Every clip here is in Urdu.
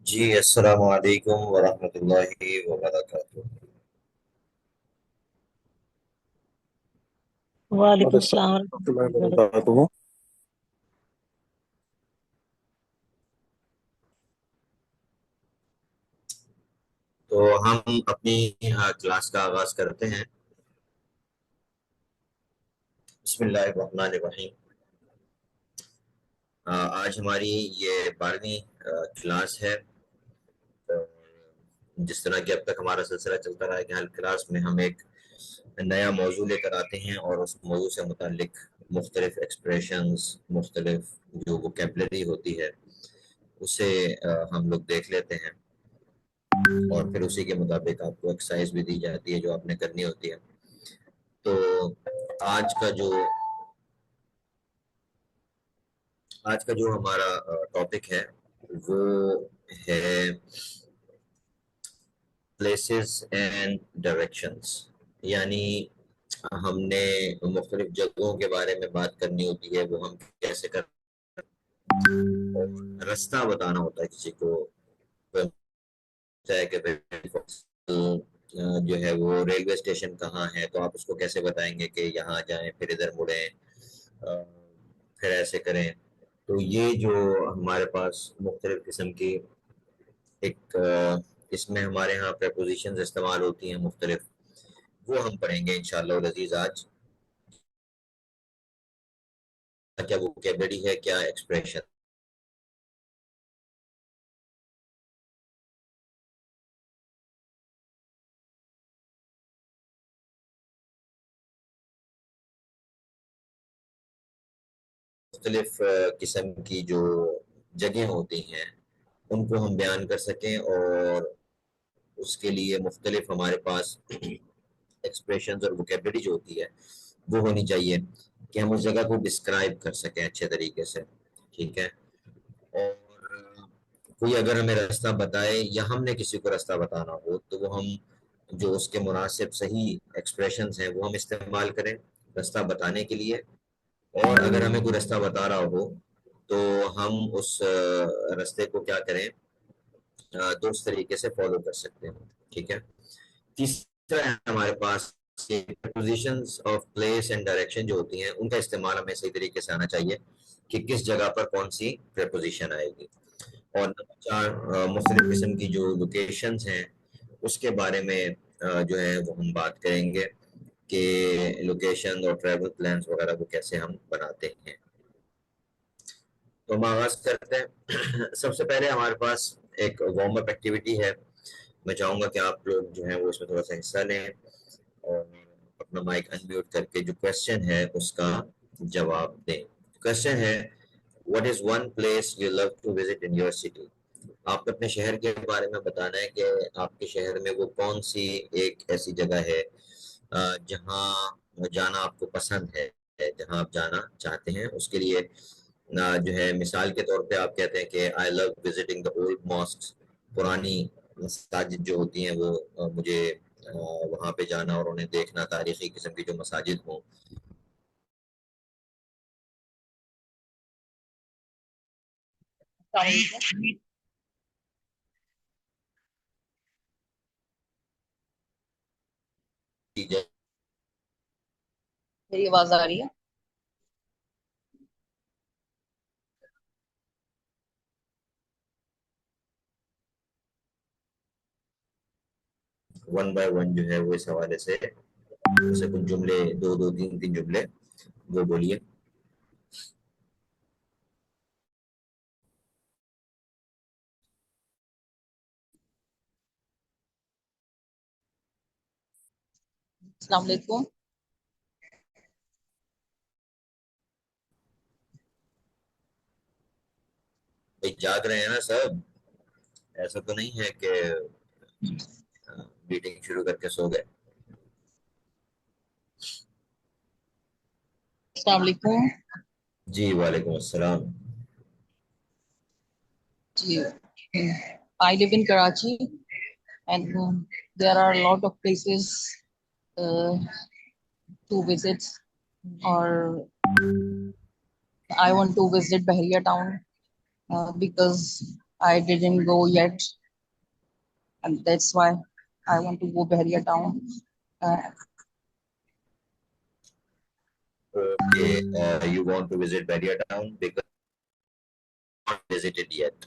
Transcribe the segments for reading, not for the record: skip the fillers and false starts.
جی السلام علیکم ورحمۃ اللہ وبرکاتہ۔ وعلیکم وعلیکم السلام السلام ورحمۃ ورحمۃ اللہ اللہ وبرکاتہ۔ وبرکاتہ۔ تو ہم اپنی کلاس کا آغاز کرتے ہیں۔ بسم اللہ الرحمن الرحیم۔ آج ہماری یہ 12ویں کلاس ہے۔ جس طرح کہ اب تک ہمارا سلسلہ چلتا رہا ہے کہ ہر کلاس میں ہم ایک نیا موضوع لے کر آتے ہیں اور اس موضوع سے متعلق مختلف ایکسپریشنز، مختلف جو ووکیبلری ہوتی ہے اسے ہم لوگ دیکھ لیتے ہیں، اور پھر اسی کے مطابق آپ کو ایکسرسائز بھی دی جاتی ہے جو آپ نے کرنی ہوتی ہے۔ تو آج کا جو ہمارا ٹاپک ہے وہ ہے پلیسز اینڈ ڈائریکشنز، یعنی ہم نے مختلف جگہوں کے بارے میں بات کرنی ہوتی ہے، وہ ہم کیسے رستہ بتانا ہوتا ہے کسی کو، کہ جو ہے وہ ریلوے اسٹیشن کہاں ہے، تو آپ اس کو کیسے بتائیں گے کہ یہاں جائیں، پھر ادھر مڑیں، پھر ایسے کریں۔ تو یہ جو ہمارے پاس مختلف قسم کی ایک اس میں ہمارے ہاں پریپوزیشنز استعمال ہوتی ہیں مختلف، وہ ہم پڑھیں گے انشاءاللہ العزیز آج۔ کیا ووکیبلری ہے، کیا ایکسپریشن۔ مختلف قسم کی جو جگہیں ہوتی ہیں ان کو ہم بیان کر سکیں، اور اس کے لیے مختلف ہمارے پاس ایکسپریشنز اور ووکیبلری جو ہوتی ہے وہ ہونی چاہیے کہ ہم اس جگہ کو ڈسکرائب کر سکیں اچھے طریقے سے، ٹھیک ہے۔ اور کوئی اگر ہمیں راستہ بتائے یا ہم نے کسی کو راستہ بتانا ہو تو وہ ہم جو اس کے مناسب صحیح ایکسپریشنز ہیں وہ ہم استعمال کریں راستہ بتانے کے لیے، اور اگر ہمیں کوئی راستہ بتا رہا ہو تو ہم اس راستے کو کیا کریں، درست طریقے سے فالو کر سکتے ہیں، ٹھیک ہے۔ تیسرا ہے ہمارے پاس positions of place and direction جو ہوتی ہیں ان کا استعمال ہمیں صحیح طریقے سے آنا چاہیے کہ کس جگہ پر کون سی پریپوزیشن آئے گی۔ اور نمبر 4 مختلف قسم کی جو لوکیشنز ہیں اس کے بارے میں جو ہے وہ ہم بات کریں گے کہ لوکیشن اور ٹریول پلانز وغیرہ کو کیسے ہم بناتے ہیں۔ تو ہم آغاز کرتے ہیں۔ سب سے پہلے ہمارے پاس ایک وارم اپ ایکٹیویٹی ہے، میں چاہوں گا کہ آپ لوگ جو ہیں وہ اس میں تھوڑا سا حصہ لیں اور اپنا مائک انمیوٹ کر کے جو کویسچن ہے اس کا جواب دیں۔ کویسچن ہے what is one place you love to visit in your city؟ آپ کو اپنے شہر کے بارے میں بتانا ہے کہ آپ کے شہر میں وہ کون سی ایک ایسی جگہ ہے جہاں جانا آپ کو پسند ہے، جہاں آپ جانا چاہتے ہیں۔ اس کے لیے جو ہے مثال کے طور پہ آپ کہتے ہیں کہ I love visiting the old mosques، پرانی مساجد جو ہوتی ہیں وہ مجھے وہاں پہ جانا اور انہیں دیکھنا، تاریخی قسم کی جو مساجد ہوں۔ میری آواز آ رہی ہے؟ ون بائی ون جو ہے وہ اس حوالے سے جیسے کچھ جملے، دو دو تین تین جملے وہ بولیے۔ السلام علیکم۔ بھائی جاگ رہے ہیں نا سب؟ ایسا تو نہیں ہے کہ میٹنگ شروع کر کے سو گئے؟ السلام علیکم جی وعلیکم السلام۔ جی، I live in Karachi and there are a lot of places to visit, or I want to visit Bahria town because I didn't go yet, and that's why I want to go Bahria Town. Okay, you want to visit Bahria Town because not visited yet.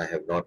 I have not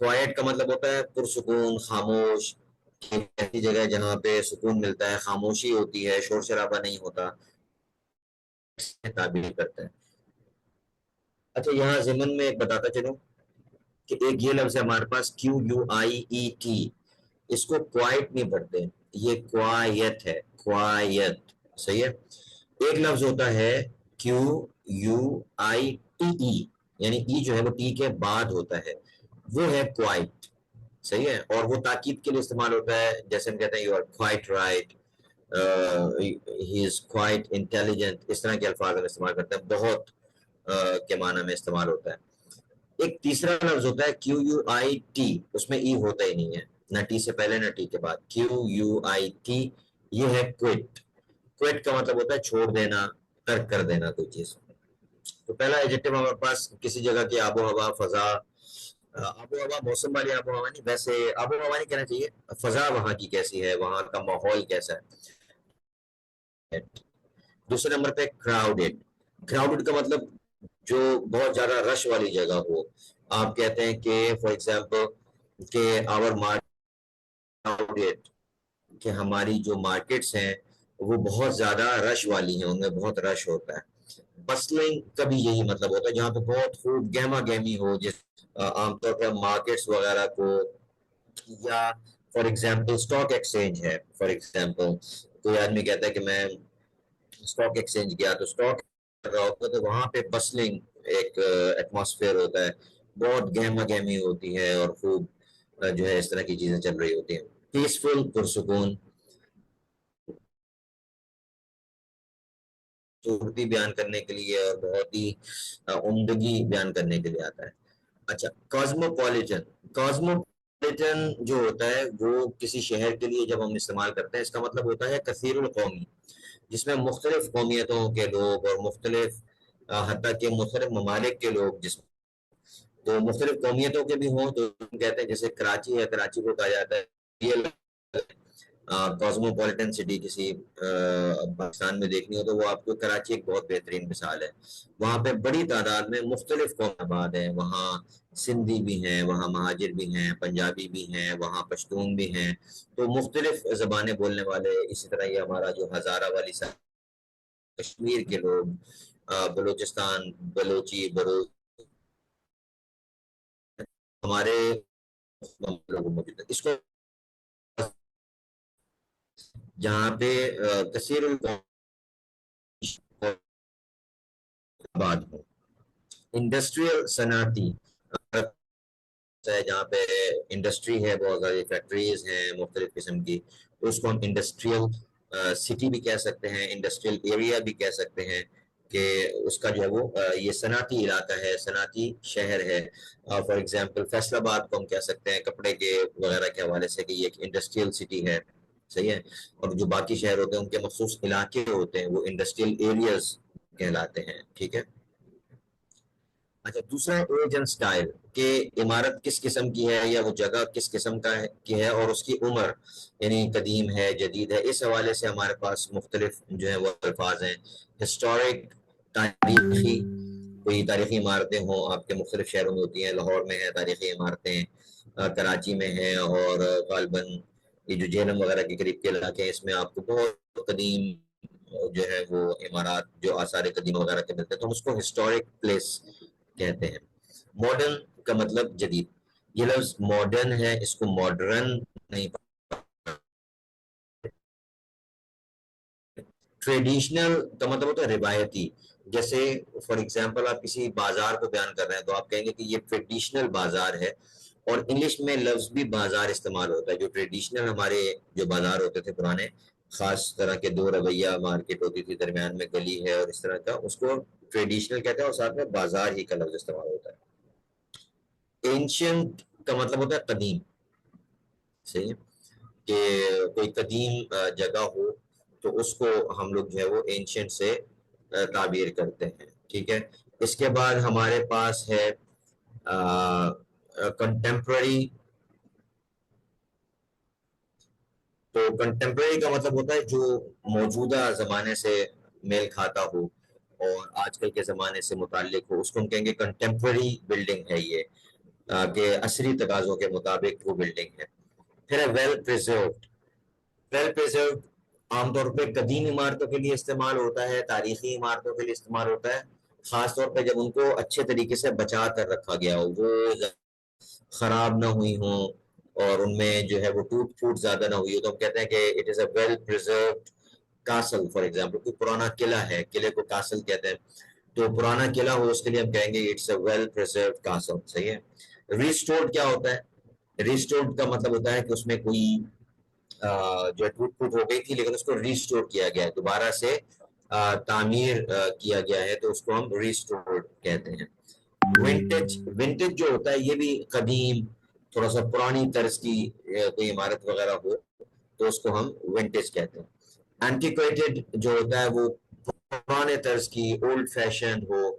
quite کا مطلب ہوتا ہے پرسکون، خاموش، ایسی جگہ جہاں پہ سکون ملتا ہے، خاموشی ہوتی ہے، شور شرابہ نہیں ہوتا، تعبیر کرتا ہے۔ اچھا یہاں ضمن میں ایک بتاتا چلوں کہ ایک یہ لفظ ہے ہمارے پاس QUIET، اس کو کوائٹ نہیں پڑھتے، یہ کوائٹ ہے، کوائٹ، صحیح ہے۔ ایک لفظ ہوتا ہے QUITE، یعنی ای جو ہے وہ ٹی کے بعد ہوتا ہے، وہ ہے کوائٹ، صحیح ہے، اور وہ تاکید کے لیے استعمال ہوتا ہے، جیسے ہم کہتے ہیں you are quite right, he is quite intelligent, اس طرح کے الفاظ ہم استعمال کرتے ہیں، بہت کے معنی میں استعمال ہوتا ہے۔ ایک تیسرا لفظ ہوتا ہے QUIT، اس میں ای ہوتا ہی نہیں ہے، نہ ٹی سے پہلے نہ ٹی کے بعد، QUIT، یہ ہے کوئٹ۔ کوئٹ کا مطلب ہوتا ہے چھوڑ دینا، ترک کر دینا کوئی چیز۔ تو پہلا ایڈجیکٹو ہمارے پاس کسی جگہ کی آب و ہوا، فضا، آب و ہوا موسم والی آب و ہوا نہیں، ویسے آب و ہوا نہیں کہنا چاہیے، فضا وہاں کی کیسی ہے، وہاں کا ماحول کیسا ہے۔ دوسرے نمبر پہ کراؤڈیڈ، کراؤڈیڈ کا مطلب جو بہت زیادہ رش والی جگہ ہو، آپ کہتے ہیں کہ فار ایگزامپل کہ آور مارکیٹ، کہ ہماری جو مارکیٹس ہیں وہ بہت زیادہ رش والی ہیں، ان میں بہت رش ہوتا ہے۔ بسلنگ کا بھی یہی مطلب ہوتا ہے، جہاں پہ بہت خوب گہما گہمی ہو، جس عام طور پر مارکیٹس وغیرہ کو، یا فار ایگزامپل اسٹاک ایکسچینج ہے، فار ایگزامپل کوئی آدمی کہتا ہے کہ میں اسٹاک ایکسچینج گیا، تو اسٹاک کر رہا ہوتا ہے تو وہاں پہ بسلنگ ایک ایٹماسفیئر ہوتا ہے، بہت گہما گہمی ہوتی ہے اور خوب جو ہے اس طرح کی چیزیں چل رہی ہوتی ہیں۔ پیسفل، پرسکون، خوبصورتی بیان کرنے کے لیے اور بہت ہی عمدگی بیان کرنے کے لیے آتا ہے۔ اچھا کاسموپولیٹن، کاسموپولیٹن جو ہوتا ہے وہ کسی شہر کے لیے جب ہم استعمال کرتے ہیں، اس کا مطلب ہوتا ہے کثیر القومی، جس میں مختلف قومیتوں کے لوگ اور مختلف حتیٰ کہ مختلف ممالک کے لوگ، جس تو مختلف قومیتوں کے بھی ہوں، تو ہم کہتے ہیں جیسے کراچی ہے، کراچی کو کہا جاتا ہے کاسموپولیٹن سٹی، کسی پاکستان میں دیکھنی ہو تو وہ آپ کو کراچی ایک بہت بہترین مثال ہے، وہاں پہ بڑی تعداد میں مختلف قوم آباد ہیں، وہاں سندھی بھی ہیں، وہاں مہاجر بھی ہیں، پنجابی بھی ہیں، وہاں پشتون بھی ہیں، تو مختلف زبانیں بولنے والے، اسی طرح یہ ہمارا جو ہزارہ والی کشمیر کے لوگ، بلوچستان، بلوچی، بلوچ، ہمارے لوگ موجود ہیں، اس کو جہاں پہ کثیر آباد ہو۔ انڈسٹریل صنعتی ہے، جہاں پہ انڈسٹری ہے، بہت ساری فیکٹریز ہیں مختلف قسم کی، تو اس کو ہم انڈسٹریل سٹی بھی کہہ سکتے ہیں، انڈسٹریل ایریا بھی کہہ سکتے ہیں، کہ اس کا جو ہے وہ یہ صنعتی علاقہ ہے، صنعتی شہر ہے۔ فار ایگزامپل فیصل آباد کو ہم کہہ سکتے ہیں کپڑے کے وغیرہ کے حوالے سے کہ یہ ایک انڈسٹریل سٹی ہے، صحیح ہے، اور جو باقی شہر ہوتے ہیں ان کے مخصوص علاقے ہوتے ہیں وہ انڈسٹریل ایریاز کہلاتے ہیں، ٹھیک ہے۔ اچھا دوسرا ایج اینڈ سٹائل، کہ عمارت کس قسم کی ہے یا وہ جگہ کس قسم کی ہے اور اس کی عمر یعنی قدیم ہے، جدید ہے، اس حوالے سے ہمارے پاس مختلف جو ہے وہ الفاظ ہیں۔ ہسٹورک، تاریخی، کوئی تاریخی عمارتیں ہوں آپ کے مختلف شہروں میں ہوتی ہیں، لاہور میں ہے تاریخی عمارتیں، کراچی میں ہیں، اور غالباً یہ جو جہلم وغیرہ کے قریب کے علاقے ہیں اس میں آپ کو بہت قدیم جو ہے وہ عمارات جو آثار قدیم وغیرہ کے ملتے ہیں، تو ہم اس کو ہسٹورک پلیس کہتے ہیں۔ ماڈرن کا مطلب جدید، یہ لفظ ماڈرن ہے، اس کو ماڈرن نہیں، ٹریڈیشنل کا مطلب ہوتا ہے روایتی، جیسے فار ایگزامپل آپ کسی بازار کو بیان کر رہے ہیں تو آپ کہیں گے کہ یہ ٹریڈیشنل بازار ہے، اور انگلش میں لفظ بھی بازار استعمال ہوتا ہے، جو ٹریڈیشنل ہمارے جو بازار ہوتے تھے پرانے، خاص طرح کے دو رویہ مارکیٹ ہوتی تھی، درمیان میں گلی ہے اور اس طرح کا، اس کو ٹریڈیشنل کہتے ہیں، اور ساتھ میں بازار ہی کا لفظ استعمال ہوتا ہے۔ اینشنٹ کا مطلب ہوتا ہے قدیم، صحیح ہے، کہ کوئی قدیم جگہ ہو تو اس کو ہم لوگ جو ہے وہ اینشنٹ سے تعبیر کرتے ہیں، ٹھیک ہے۔ اس کے بعد ہمارے پاس ہے کنٹمپرری، تو کنٹمپرری کا مطلب ہوتا ہے جو موجودہ زمانے سے میل کھاتا ہو اور آج کل کے زمانے سے متعلق ہو، اس کو ہم کہیں گے کنٹمپرری بلڈنگ ہے یہ۔ کہ عصری تقاضوں کے مطابق وہ بلڈنگ ہے. پھر ہے ویل پریزروڈ. ویل پریزروڈ عام طور پہ قدیم عمارتوں کے لیے استعمال ہوتا ہے, تاریخی عمارتوں کے لیے استعمال ہوتا ہے, خاص طور پہ جب ان کو اچھے طریقے سے بچا کر رکھا گیا ہو, وہ خراب نہ ہوئی ہوں اور ان میں جو ہے وہ ٹوٹ پھوٹ زیادہ نہ ہوئی ہو, تو ہم کہتے ہیں کہ it is a well preserved castle. For example کوئی پرانا قلعہ ہے, قلعے کو کاسل کہتے ہیں, تو پرانا قلعہ ہو اس کے لیے ہم کہیں گے it's a well preserved castle. صحیح ہے. ریسٹورڈ کیا ہوتا ہے؟ ریسٹورڈ کا مطلب ہوتا ہے کہ اس میں کوئی جو ٹوٹ پھوٹ ہو گئی تھی لیکن اس کو ریسٹور کیا گیا ہے, دوبارہ سے تعمیر کیا گیا ہے, تو اس کو ہم ریسٹورڈ کہتے ہیں. ونٹیج, ونٹیج جو ہوتا ہے یہ بھی قدیم, تھوڑا سا پرانی طرز کی کوئی عمارت وغیرہ ہو تو اس کو ہم ونٹیج کہتے ہیں. اینٹیکویٹڈ جو ہوتا ہے وہ پرانے طرز کی, اولڈ فیشن ہو,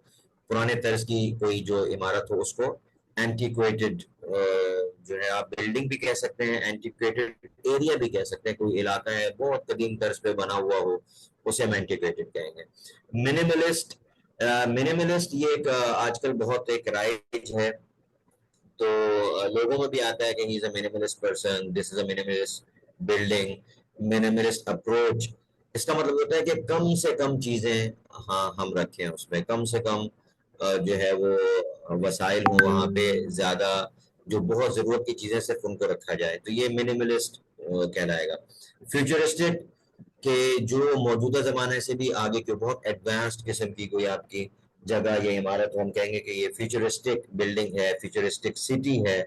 پرانے طرز کی کوئی جو عمارت ہو اس کو اینٹیکویٹڈ جو ہے آپ بلڈنگ بھی کہہ سکتے ہیں, اینٹیکویٹڈ ایریا بھی کہہ سکتے ہیں. کوئی علاقہ ہے بہت قدیم طرز پہ بنا ہوا ہو اسے ہم اینٹیکویٹڈ کہیں گے. منیملسٹ, منیملسٹ یہ ایک آج کل بہت ایک رائج ہے, تو لوگوں میں بھی آتا ہے کہ ہی از اے منیملسٹ پرسن, دس از اے منیملسٹ بلڈنگ, منیملسٹ اپروچ. اس کا مطلب ہوتا ہے کہ کم سے کم چیزیں ہاں ہم رکھیں اس میں, کم سے کم جو ہے وہ وسائل ہوں وہاں پہ, زیادہ جو بہت ضرورت کی چیزیں صرف ان کو رکھا جائے, تو یہ منیملسٹ کہلائے گا. فیوچرسٹک کہ جو موجودہ زمانے سے بھی آگے کی بہت ایڈوانسڈ قسم کی کوئی آپ کی جگہ یا عمارت, ہم کہیں گے کہ یہ فیوچرسٹک بلڈنگ ہے, فیوچرسٹک سٹی ہے,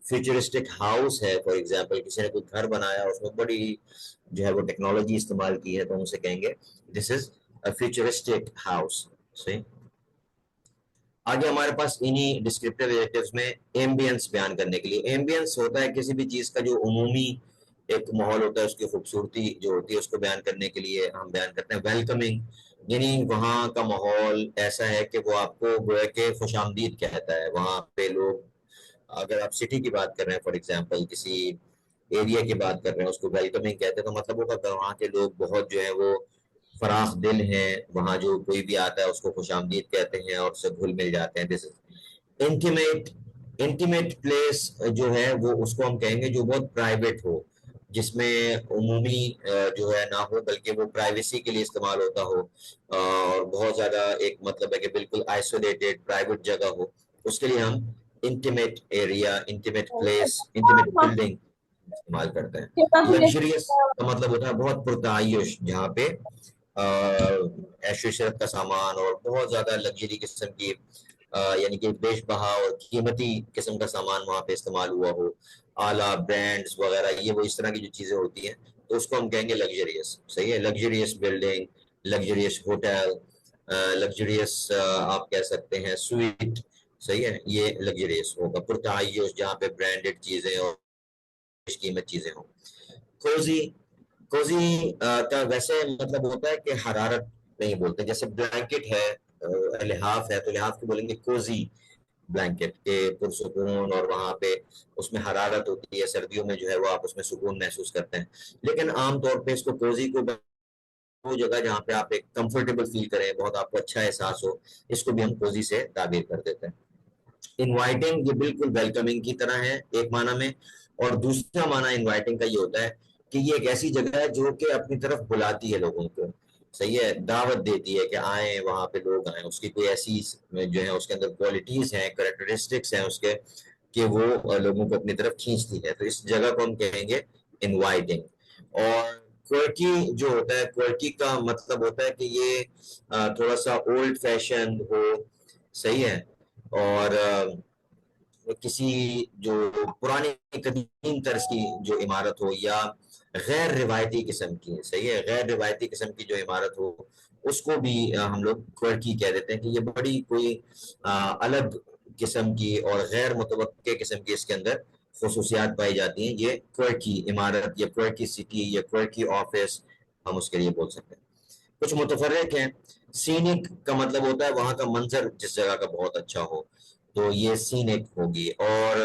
فیوچرسٹک ہاؤس ہے. فار ایگزامپل کسی نے کوئی گھر بنایا اس میں بڑی جو ہے وہ ٹیکنالوجی استعمال کی ہے, تو ہم اسے کہیں گے دس از اے فیوچرسٹک ہاؤس. صحیح. آگے ہمارے پاس انہی ڈسکرپٹیو ایڈجیکٹیوز میں ایمبینس بیان کرنے کے لیے. ایمبینس ہوتا ہے کسی بھی چیز کا جو عمومی ایک ماحول ہوتا ہے, اس کی خوبصورتی جو ہوتی ہے اس کو بیان کرنے کے لیے ہم بیان کرتے ہیں ویلکمنگ, یعنی وہاں کا ماحول ایسا ہے کہ وہ آپ کو گویا کہ خوش آمدید کہتا ہے. وہاں پہ لوگ, اگر آپ سٹی کی بات کر رہے ہیں فار ایگزامپل, کسی ایریا کی بات کر رہے ہیں, اس کو ویلکمنگ کہتے ہیں, تو مطلب ہوگا کہ وہاں کے لوگ بہت جو ہے وہ فراخ دل ہیں, وہاں جو کوئی بھی آتا ہے اس کو خوش آمدید کہتے ہیں اور اس سے گھل مل جاتے ہیں. دس از انٹیمیٹ. انٹیمیٹ پلیس جو ہے وہ اس کو ہم کہیں گے جو بہت پرائیویٹ ہو, جس میں عمومی جو ہے نہ ہو بلکہ وہ پرائیویسی کے لیے استعمال ہوتا ہو, اور بہت زیادہ ایک مطلب ہے کہ بالکل آئسولیٹڈ پرائیویٹ جگہ ہو, اس کے لیے ہم intimate area, intimate place, intimate building استعمال کرتے ہیں. لگژریس کا مطلب ہوتا ہے بہت پرتعیش, جہاں پہ عیش و عشرت کا سامان اور بہت زیادہ لگژری قسم کی یعنی کہ بیش بہا اور قیمتی قسم کا سامان وہاں پہ استعمال ہوا ہو, اعلیٰ برانڈز وغیرہ, یہ وہ اس طرح کی جو چیزیں ہوتی ہیں تو اس کو ہم کہیں گے لگژریس. صحیح ہے. Luxurious building, luxurious hotel, luxurious آپ کہہ سکتے ہیں سویٹ. صحیح ہے. یہ لگژریس ہوگا پرتعیش, جہاں پہ برانڈڈ چیزیں اور قیمت چیزیں ہوں. کوزی, کوزی کا ویسے مطلب ہوتا ہے کہ حرارت نہیں بولتے, جیسے بلینکٹ ہے, لحاف ہے, تو لحاف کو بولیں گے کوزی بلینکٹ کے پرسکون, اور وہاں پہ اس میں حرارت ہوتی ہے, سردیوں میں جو ہے وہ آپ اس میں سکون محسوس کرتے ہیں. لیکن عام طور پہ اس کو کوزی کو وہ جگہ جہاں پہ آپ ایک کمفرٹیبل فیل کریں, بہت آپ کو اچھا احساس ہو, اس کو بھی ہم کوزی سے تعبیر کر دیتے ہیں. انوائٹنگ, یہ بالکل ویلکمنگ کی طرح ہے ایک معنی میں, اور دوسرا معنی انوائٹنگ کا یہ ہوتا ہے کہ یہ ایک ایسی جگہ ہے جو کہ اپنی طرف بلاتی ہے لوگوں کو. صحیح ہے. دعوت دیتی ہے کہ آئیں, وہاں پہ لوگ آئیں, اس کی کوئی ایسی جو ہے اس کے اندر کوالٹیز ہیں, کریکٹرسٹکس ہیں اس کے, کہ وہ لوگوں کو اپنی طرف کھینچتی ہے. تو اس جگہ کو ہم کہیں گے انوائٹنگ. اور کوئرکی جو ہوتا ہے, کوئرکی کا مطلب ہوتا ہے کہ یہ تھوڑا سا اولڈ فیشن ہو. صحیح ہے. اور کسی جو پرانی قدیم طرز کی جو عمارت ہو, یا غیر روایتی قسم کی, صحیح ہے, غیر روایتی قسم کی جو عمارت ہو, اس کو بھی ہم لوگ کوئرکی کہہ دیتے ہیں کہ یہ بڑی کوئی الگ قسم کی اور غیر متوقع قسم کی اس کے اندر خصوصیات پائی جاتی ہیں. یہ کوئرکی عمارت یا کوئرکی سٹی یا کوئرکی آفس ہم اس کے لیے بول سکتے ہیں. کچھ متفرق ہیں. سینک کا مطلب ہوتا ہے وہاں کا منظر جس جگہ کا بہت اچھا ہو, تو یہ سینک ہوگی. اور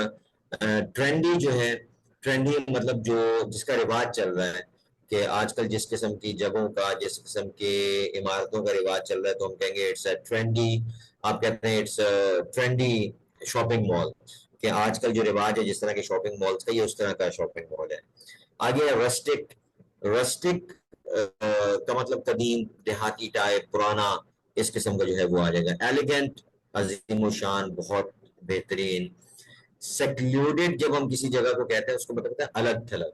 ٹرینڈی جو ہے, ٹرینڈی مطلب جو جس کا رواج چل رہا ہے, کہ آج کل جس قسم کی جگہوں کا, جس قسم کے عمارتوں کا رواج چل رہا ہے, تو ہم کہیں گے اٹس اے ٹرینڈی, آپ کہتے ہیں اٹس ٹرینڈی شاپنگ مال, کہ آج کل جو رواج ہے جس طرح کے شاپنگ مالز کا، یہ اس طرح کا شاپنگ مال ہے. آگے ہے رسٹک. رسٹک کا مطلب قدیم، دیہاتی ٹائپ، پرانا، اس قسم کا جو ہے وہ آ جائے گا. ایلیگنٹ، عظیم و شان، بہت بہترین. سیکلوڈیڈ جب ہم کسی جگہ کو کہتے ہیں اس کو مطلب ہوتا ہے الگ تھلگ.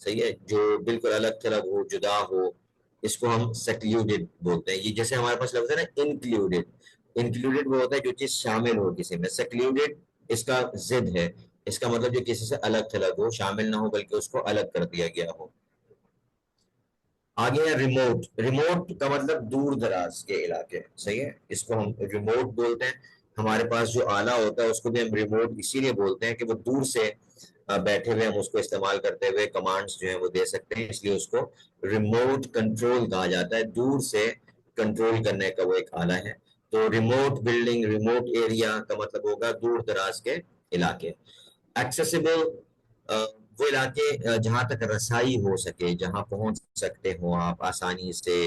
صحیح ہے، جو بالکل الگ تھلگ ہو، جدا ہو، اس کو ہم سیکلوڈیڈ بولتے ہیں. یہ جیسے ہمارے پاس لفظ ہے نا انکلوڈیڈ. انکلوڈیڈ وہ ہوتا ہے جو چیز شامل ہو کسی میں. سیکلوڈیڈ اس کا ضد ہے، اس کا مطلب جو کسی سے الگ تھلگ ہو، شامل نہ ہو بلکہ اس کو الگ کر دیا گیا ہو. آگے ہے ریموٹ. ریموٹ کا مطلب دور دراز کے علاقے. صحیح ہے، اس کو ہم ریموٹ بولتے ہیں. ہمارے پاس جو آلہ ہوتا ہے اس کو بھی ہم ریموٹ اسی لیے بولتے ہیں کہ وہ دور سے بیٹھے ہوئے ہم اس کو استعمال کرتے ہوئے کمانڈز جو ہیں وہ دے سکتے ہیں، اس لیے اس کو ریموٹ کنٹرول کہا جاتا ہے. دور سے کنٹرول کرنے کا وہ ایک آلہ ہے. تو ریموٹ بلڈنگ، ریموٹ ایریا کا مطلب ہوگا دور دراز کے علاقے. ایکسیسیبل، وہ علاقے جہاں تک رسائی ہو سکے، جہاں پہنچ سکتے ہو آپ آسانی سے،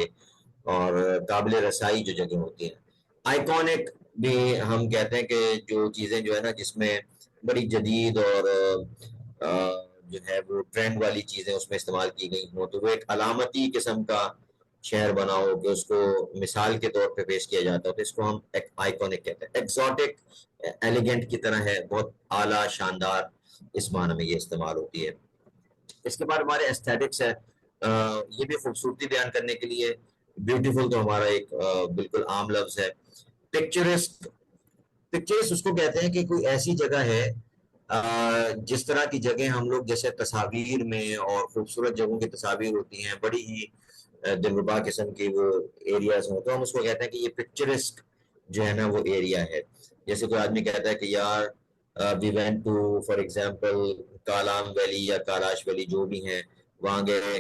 اور قابل رسائی جو جگہ ہوتی ہیں. آئیکونک بھی ہم کہتے ہیں کہ جو چیزیں جو ہے نا جس میں بڑی جدید اور جو ہے وہ ٹرینڈ والی چیزیں اس میں استعمال کی گئی ہوں، تو وہ ایک علامتی قسم کا شہر بنا ہو کہ اس کو مثال کے طور پہ پیش کیا جاتا ہے، تو اس کو ہم ایک آئیکونک کہتے ہیں. ایکزوٹک، ایلیگنٹ کی طرح ہے، بہت اعلیٰ، شاندار، اس معنی میں یہ استعمال ہوتی ہے. اس کے بعد ہمارے ایستھیٹکس ہے. یہ بھی خوبصورتی بیان کرنے کے لیے. بیوٹیفل تو ہمارا ایک بالکل عام لفظ ہے. پکچرسک. پکچرس اس کو کہتے ہیں کہ کوئی ایسی جگہ ہے جس طرح کی جگہ ہم لوگ جیسے تصاویر میں اور خوبصورت جگہوں کی تصاویر ہوتی ہیں، بڑی ہی دلربا قسم کی وہ ایریاز ہوں، تو ہم اس کو کہتے ہیں کہ یہ پکچرسک جو ہے نا وہ ایریا ہے. جیسے کوئی آدمی کہتا ہے کہ یار we went to for example Kalam valley یا کالاش ویلی جو بھی ہیں وہاں گئے.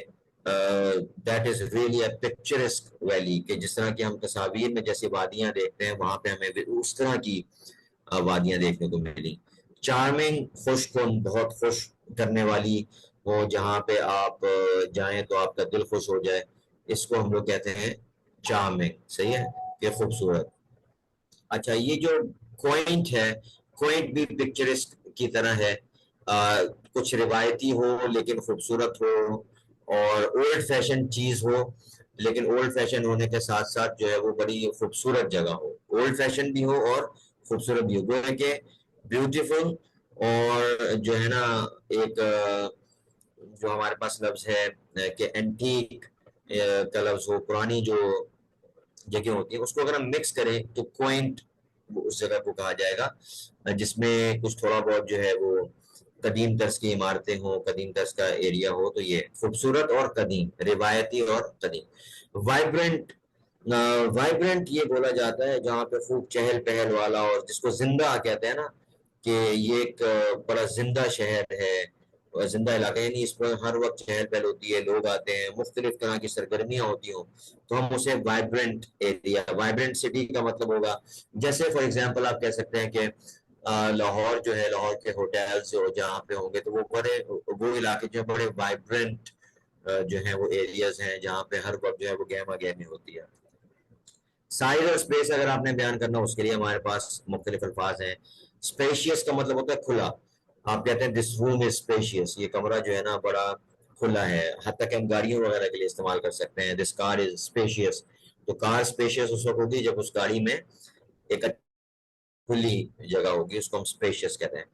That is really a picturesque valley, کہ جس طرح کی ہم تصاویر میں جیسے وادیاں دیکھتے ہیں وہاں پہ ہمیں اس طرح کی وادیاں دیکھنے کو ملی. چارمنگ، خوش کن، بہت خوش کرنے والی وہ، جہاں پہ آپ جائیں تو آپ کا دل خوش ہو جائے، اس کو ہم لوگ کہتے ہیں چارمنگ. صحیح ہے کہ خوبصورت. اچھا، یہ جو کوئنٹ ہے، کوئنٹ بھی پکچرسک کی طرح ہے. کچھ روایتی ہو لیکن خوبصورت ہو، اور اولڈ فیشن چیز ہو لیکن اولڈ فیشن ہونے کے ساتھ ساتھ جو ہے وہ بڑی خوبصورت جگہ ہو. اولڈ فیشن بھی ہو اور خوبصورت بھی ہو. گویا کہ بیوٹیفل اور جو ہے نا ایک جو ہمارے پاس لفظ ہے کہ اینٹیک کا لفظ ہو، پرانی جو جگہ ہوتی ہے اس کو اگر ہم مکس کریں تو کوئنٹ اس جگہ کو کہا جائے گا جس میں کچھ تھوڑا بہت جو ہے وہ قدیم طرز کی عمارتیں ہوں، قدیم طرز کا ایریا ہو. تو یہ خوبصورت اور قدیم، روایتی اور قدیم. وائبرنٹ. وائبرنٹ یہ بولا جاتا ہے جہاں پہ خوب چہل پہل والا، اور جس کو زندہ کہتے ہیں نا کہ یہ ایک بڑا زندہ شہر ہے، زندہ علاقہ، یعنی اس پر ہر وقت چہل پہل ہوتی ہے، لوگ آتے ہیں، مختلف طرح کی سرگرمیاں ہوتی ہوں، تو ہم اسے وائبرنٹ ایریا، وائبرنٹ سٹی کا مطلب ہوگا. جیسے فار ایگزامپل آپ کہہ سکتے ہیں کہ لاہور جو ہے، لاہور کے ہوٹلز جہاں پہ ہوں گے تو وہ بڑے، وہ علاقے جو بڑے وائبرنٹ جو ہیں وہ ایریاز ہیں جہاں پہ ہر وقت جو ہے وہ گہما گہمی ہوتی ہے. سائز اور اسپیس اگر آپ نے بیان کرنا اس کے لیے ہمارے پاس مختلف الفاظ ہیں. اسپیشیس کا مطلب ہوتا ہے کھلا. آپ کہتے ہیں دس روم از اسپیشیس، یہ کمرہ جو ہے نا بڑا کھلا ہے. حتیٰ کہ ہم گاڑیوں وغیرہ کے لیے استعمال کر سکتے ہیں، دس کار از اسپیشیس. تو کار اسپیشیس اس وقت ہوگی جب اس گاڑی میں ایک کھلی جگہ ہوگی، اس کو ہم اسپیشیس کہتے ہیں.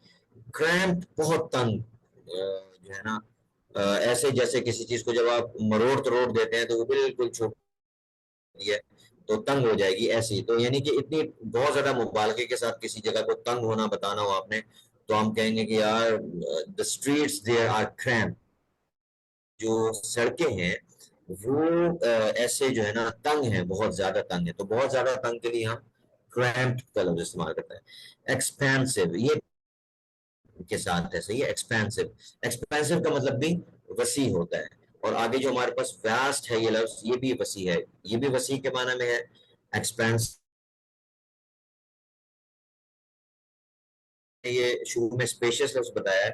کریمپ، بہت تنگ جو ہے نا، ایسے جیسے کسی چیز کو جب آپ مروڑ توڑ دیتے ہیں تو وہ بالکل چھوٹی ہے تو تنگ ہو جائے گی، ایسی. تو یعنی کہ اتنی بہت زیادہ مبالغے کے ساتھ کسی جگہ کو تنگ ہونا بتانا ہو آپ نے تو ہم کہیں گے کہ یار the streets there are cramped. جو سڑکیں ہیں وہ ایسے جو ہے نا تنگ ہیں، بہت زیادہ تنگ ہے. تو بہت زیادہ تنگ کے لیے ہم cramped کا لفظ استعمال کرتے ہیں. ایکسپینسو، یہ کے ساتھ ہے. صحیح ہے، ایکسپینسو. ایکسپینسو کا مطلب بھی وسیع ہوتا ہے. اور آگے جو ہمارے پاس واسٹ ہے یہ لفظ، یہ بھی وسیع ہے، یہ بھی وسیع کے معنی میں ہے. ایکسپینس یہ شروع میں اسپیشیس لفظ بتایا ہے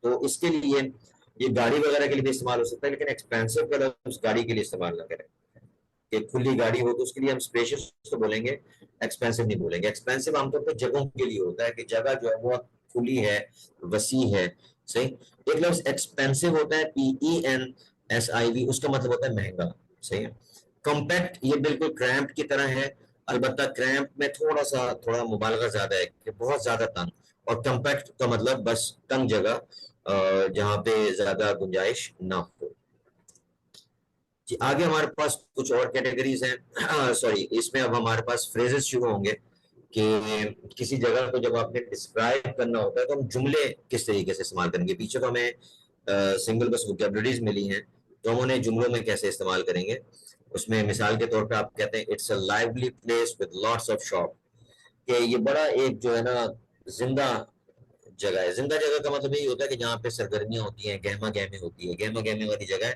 تو اس کے لیے یہ گاڑی وغیرہ کے لیے بھی استعمال ہو سکتا ہے، لیکن ایکسپینسو کا لفظ گاڑی کے لیے استعمال نہ کریں. کہ کھلی گاڑی ہو تو اس کے لیے ہم اسپیشیس تو بولیں گے، ایکسپینسو نہیں بولیں گے. ایکسپینسو عام طور پہ جگہوں کے لیے ہوتا ہے کہ جگہ جو ہے بہت کھلی ہے, وسیع ہے. صحیح. ایک لفظ ایکسپینسو ہوتا ہے, PENSIV, اس کا مطلب ہوتا ہے مہنگا. صحیح ہے. کمپیکٹ یہ بالکل کریمپ کی طرح ہے, البتہ کریمپ میں تھوڑا مبالغہ زیادہ ہے کہ بہت زیادہ تنگ, اور کمپیکٹ کا مطلب بس تنگ جگہ جہاں پہ زیادہ گنجائش نہ ہو. جی آگے ہمارے پاس کچھ اور کیٹیگریز ہیں. سوری, اس میں اب ہمارے پاس فریزز شروع ہوں گے کہ کسی جگہ کو جب آپ نے ڈسکرائب کرنا ہوتا ہے تو ہم جملے کس طریقے سے استعمال کریں گے. پیچھے تو ہمیں سنگل بس ووکیبلریز ملی ہیں, تو ہم انہیں جملوں میں کیسے استعمال کریں گے. اس میں مثال کے طور پہ آپ کہتے ہیں it's a lovely place with lots of shop, کہ یہ بڑا ایک جو ہے نا زندہ جگہ ہے. زندہ جگہ کا مطلب یہی ہوتا ہے کہ جہاں پہ سرگرمیاں ہوتی ہیں, گہما گہمی ہوتی ہے, گہما گہمی والی جگہ ہے.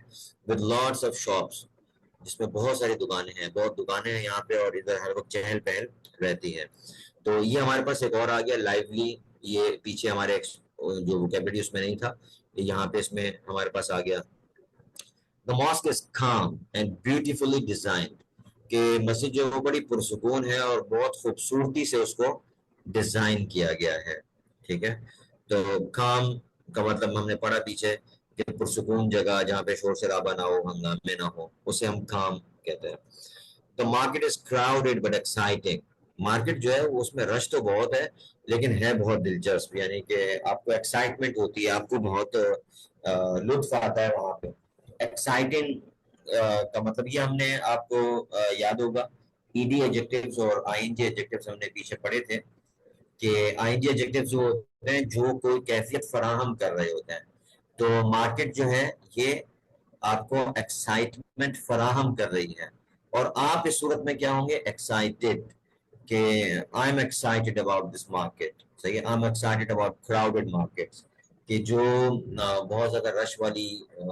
ود لاٹس آف شاپس, جس میں بہت ساری دکانیں ہیں, بہت دکانیں ہیں یہاں پہ, اور ادھر ہر وقت چہل پہل رہتی ہے. تو یہ ہمارے پاس ایک اور آ گیا لائولی, یہ پیچھے ہمارے جو ووکیبلری اس میں نہیں تھا, یہاں پہ اس میں ہمارے پاس آ گیا. The mosque is calm and beautifully designed, کہ مسجد جو ہے وہ بڑی پرسکون ہے اور بہت خوبصورتی سے اس کو ڈیزائن کیا گیا ہے. ٹھیک ہے. تو کام کا مطلب ہم نے پڑھا پیچھے کہ پرسکون جگہ جہاں پہ شور شرابہ نہ ہو, ہنگامے نہ ہو, اسے ہم کام کہتے ہیں. The market is crowded but exciting. Market جو ہے وہ اس میں رش تو بہت ہے لیکن ہے بہت دلچسپ, یعنی کہ آپ کو ایکسائٹمنٹ ہوتی ہے, آپ کو بہت لطف آتا ہے وہاں پہ. ایکسائٹنگ کا مطلب یہ ہم نے آپ کو یاد ہوگا ED ایڈجیکٹیوز اور ING ایڈجیکٹیوز ہم نے پیچھے پڑھے تھے, کہ ING ایڈجیکٹیوز جو ہوتے ہیں جو کوئی کیفیت فراہم کر رہے ہوتے ہیں. تو مارکیٹ جو ہے یہ آپ کو ایکسائٹمنٹ فراہم کر رہی ہے, اور آپ اس صورت میں کیا ہوں گے, ایکسائٹیڈ, کہ I am excited about this market. صحیح ہے. I am excited about crowded markets, کہ جو بہت زیادہ رش والی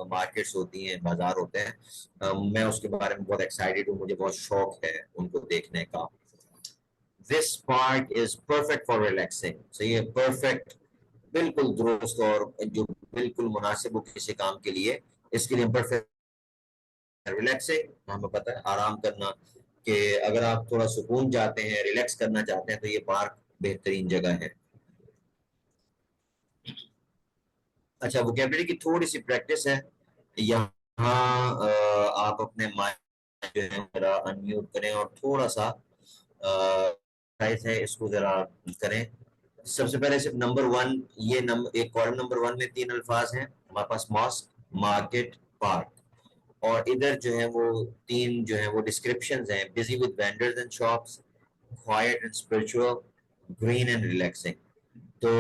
مارکیٹس ہوتی ہیں, بازار ہوتے ہیں, میں اس کے بارے میں بہت ایکسائٹیڈ ہوں, مجھے بہت شوق ہے ان کو دیکھنے کا. This park is perfect for relaxing. صحیح ہے. پرفیکٹ بالکل درست اور جو بالکل مناسب ہو کسی کام کے لیے, اس کے لیے پرفیکٹ. ریلیکسنگ ہمیں پتہ ہے آرام کرنا, کہ اگر آپ تھوڑا سکون چاہتے ہیں, ریلیکس کرنا چاہتے ہیں, تو یہ پارک بہترین جگہ ہے. اچھا, ووکیبلری کی تھوڑی سی پریکٹس ہے. یہاں آپ اپنے مائنڈ جو ہے ذرا انمیوٹ کریں اور تھوڑا سا ہے اس کو ذرا کریں. سب سے پہلے صرف نمبر 1, یہ ایک کالم نمبر 1 میں 3 الفاظ ہیں ہمارے پاس, ماسک, مارکیٹ, پارک, اور ادھر جو ہے وہ 3 جو ہیں وہ ڈسکرپشنز ہیں, busy with vendors and shops, quite and spiritual, green and relaxing. تو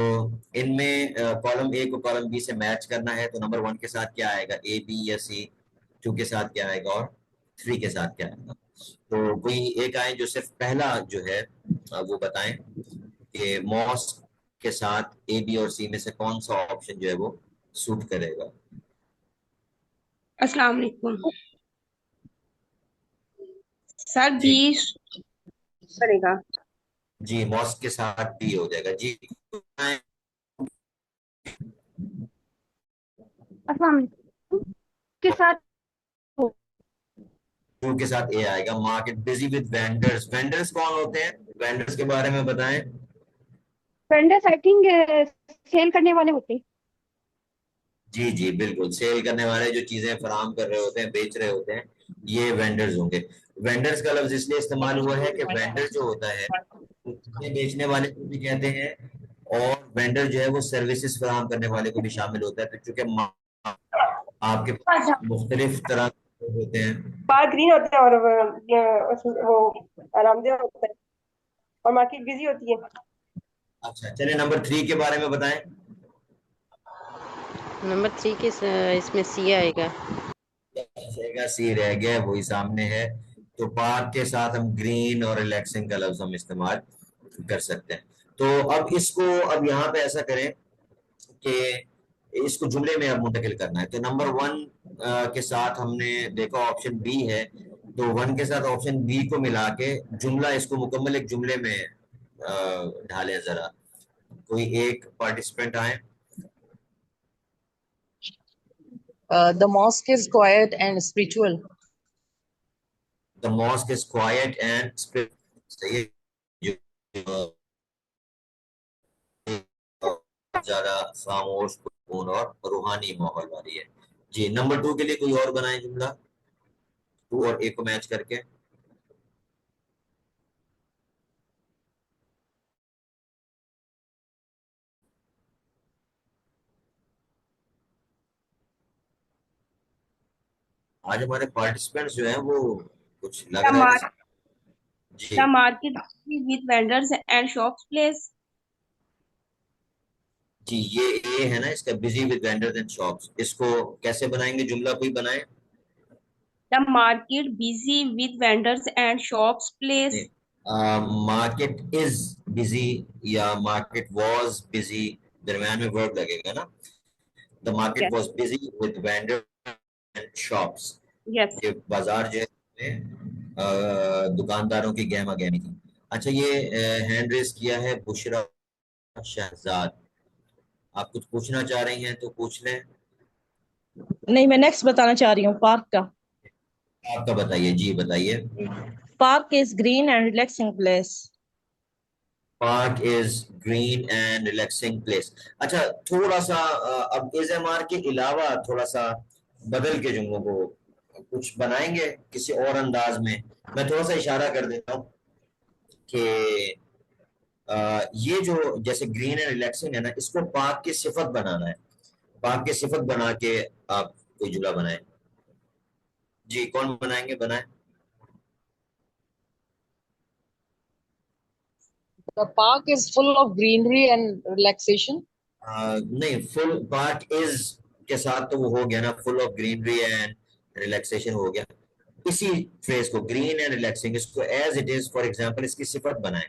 ان میں کالم A کو کالم B سے میچ کرنا ہے, تو نمبر 1 کے ساتھ کیا آئے گا, A, B یا C, 2 کے ساتھ کیا آئے گا, اور 3 کے ساتھ کیا آئے گا. تو کوئی ایک آئے جو صرف پہلا جو ہے وہ بتائیں کہ ماسک کے ساتھ A, B اور C میں سے کون سا آپشن جو ہے وہ سوٹ کرے گا. السلام علیکم سر. جی 20 پڑے گا. جی, ماسک کے ساتھ B ہو جائے گا. جی السلام علیکم کے ساتھ ٹو کے ساتھ A آئے گا. Market, busy with vendors, vendors کون ہوتے ہیں, وینڈرز کے بارے میں بتائیں. وینڈرز آئی تھنک سیل کرنے والے ہوتے ہیں. جی جی بالکل, سیل کرنے والے, جو چیزیں فراہم کر رہے ہوتے ہیں, بیچ رہے ہوتے ہیں, یہ وینڈرز ہوں گے. وینڈرز کا لفظ اس لیے استعمال ہوا ہے کہ وینڈر جو ہوتا ہے چیزیں بیچنے والے کو بھی کہتے ہیں, اور وینڈر جو ہے وہ سروسز فراہم کرنے والے کو بھی شامل ہوتا ہے. تو چونکہ آپ کے پاس مختلف طرح کے ہوتے ہیں, بار گرین ہوتا ہے اور وہ آرام دہ ہوتا ہے, اور مارکیٹ بزی ہوتی ہے. اچھا چلے نمبر 3 کے بارے میں بتائیں. نمبر 3 کے اس میں C آئے گا. سی رہ گیا, وہی سامنے ہے. تو پارک کے ساتھ ہم گرین اور ریلیکسنگ کا لفظ ہم استعمال کر سکتے ہیں. تو اب اس کو اب یہاں پہ ایسا کریں کہ اس کو جملے میں اب منتقل کرنا ہے. تو نمبر 1 کے ساتھ ہم نے دیکھا آپشن B ہے, تو 1 کے ساتھ آپشن B کو ملا کے جملہ, اس کو مکمل ایک جملے میں ڈھالیں. ذرا کوئی ایک پارٹیسپینٹ آئے. The mosque is quiet and spiritual. The mosque is quiet and spiritual. بہت زیادہ خاموش، سکون اور روحانی ماحول والی ہے. جی نمبر 2 کے لیے کوئی اور بنائیں جملہ 2 اور 1 کو میچ کر کے. آج ہمارے پارٹیسپینٹس جو ہیں وہ کچھ لگ رہا ہے جی The market with vendors and shops place. جی یہ اے ہے نا اس کا، busy with vendors and shops. اس کو کیسے بنائیں گے جملہ کوئی بنائیں؟ The market busy with vendors and shops place. Market is busy یا مارکیٹ واز بزی، درمیان میں ورب لگے گا نا. The market Yes. Was busy with vendor and shops. Yes. یہ بازار جو ہے دکانداروں کی گہما گہمی تھی. اچھا یہ ہینڈ ریز کیا ہے بشرا شہزاد. آپ کچھ پوچھنا چاہ رہی ہیں تو پوچھ لیں. نہیں میں نیکسٹ بتانا چاہ رہی ہوں پارک کا. آپ کا بتائیے. جی بتائیے. Park is green and relaxing place. Park is green and relaxing place. اچھا تھوڑا سا اب از ایم آر کے علاوہ تھوڑا سا بدل کے جملوں کو کچھ بنائیں گے کسی اور انداز میں. میں تھوڑا سا اشارہ کر دیتا ہوں کہ یہ جو جیسے گرین اینڈ ریلیکسنگ ہے نا، اس کو پارک کی صفت بنانا ہے. پارک کی صفت بنا کے آپ کوئی جملہ بنائیں. جی کون بنائیں گے؟ بنائیں. The park is full of greenery and relaxation. نہیں، فل پارک از کے ساتھ تو وہ ہو گیا نا، full of greenery and relaxation ہو گیا. اسی فریز کو گرین اینڈ ریلیکسنگ اس کو as it is for example اس کی صفت بنائیں.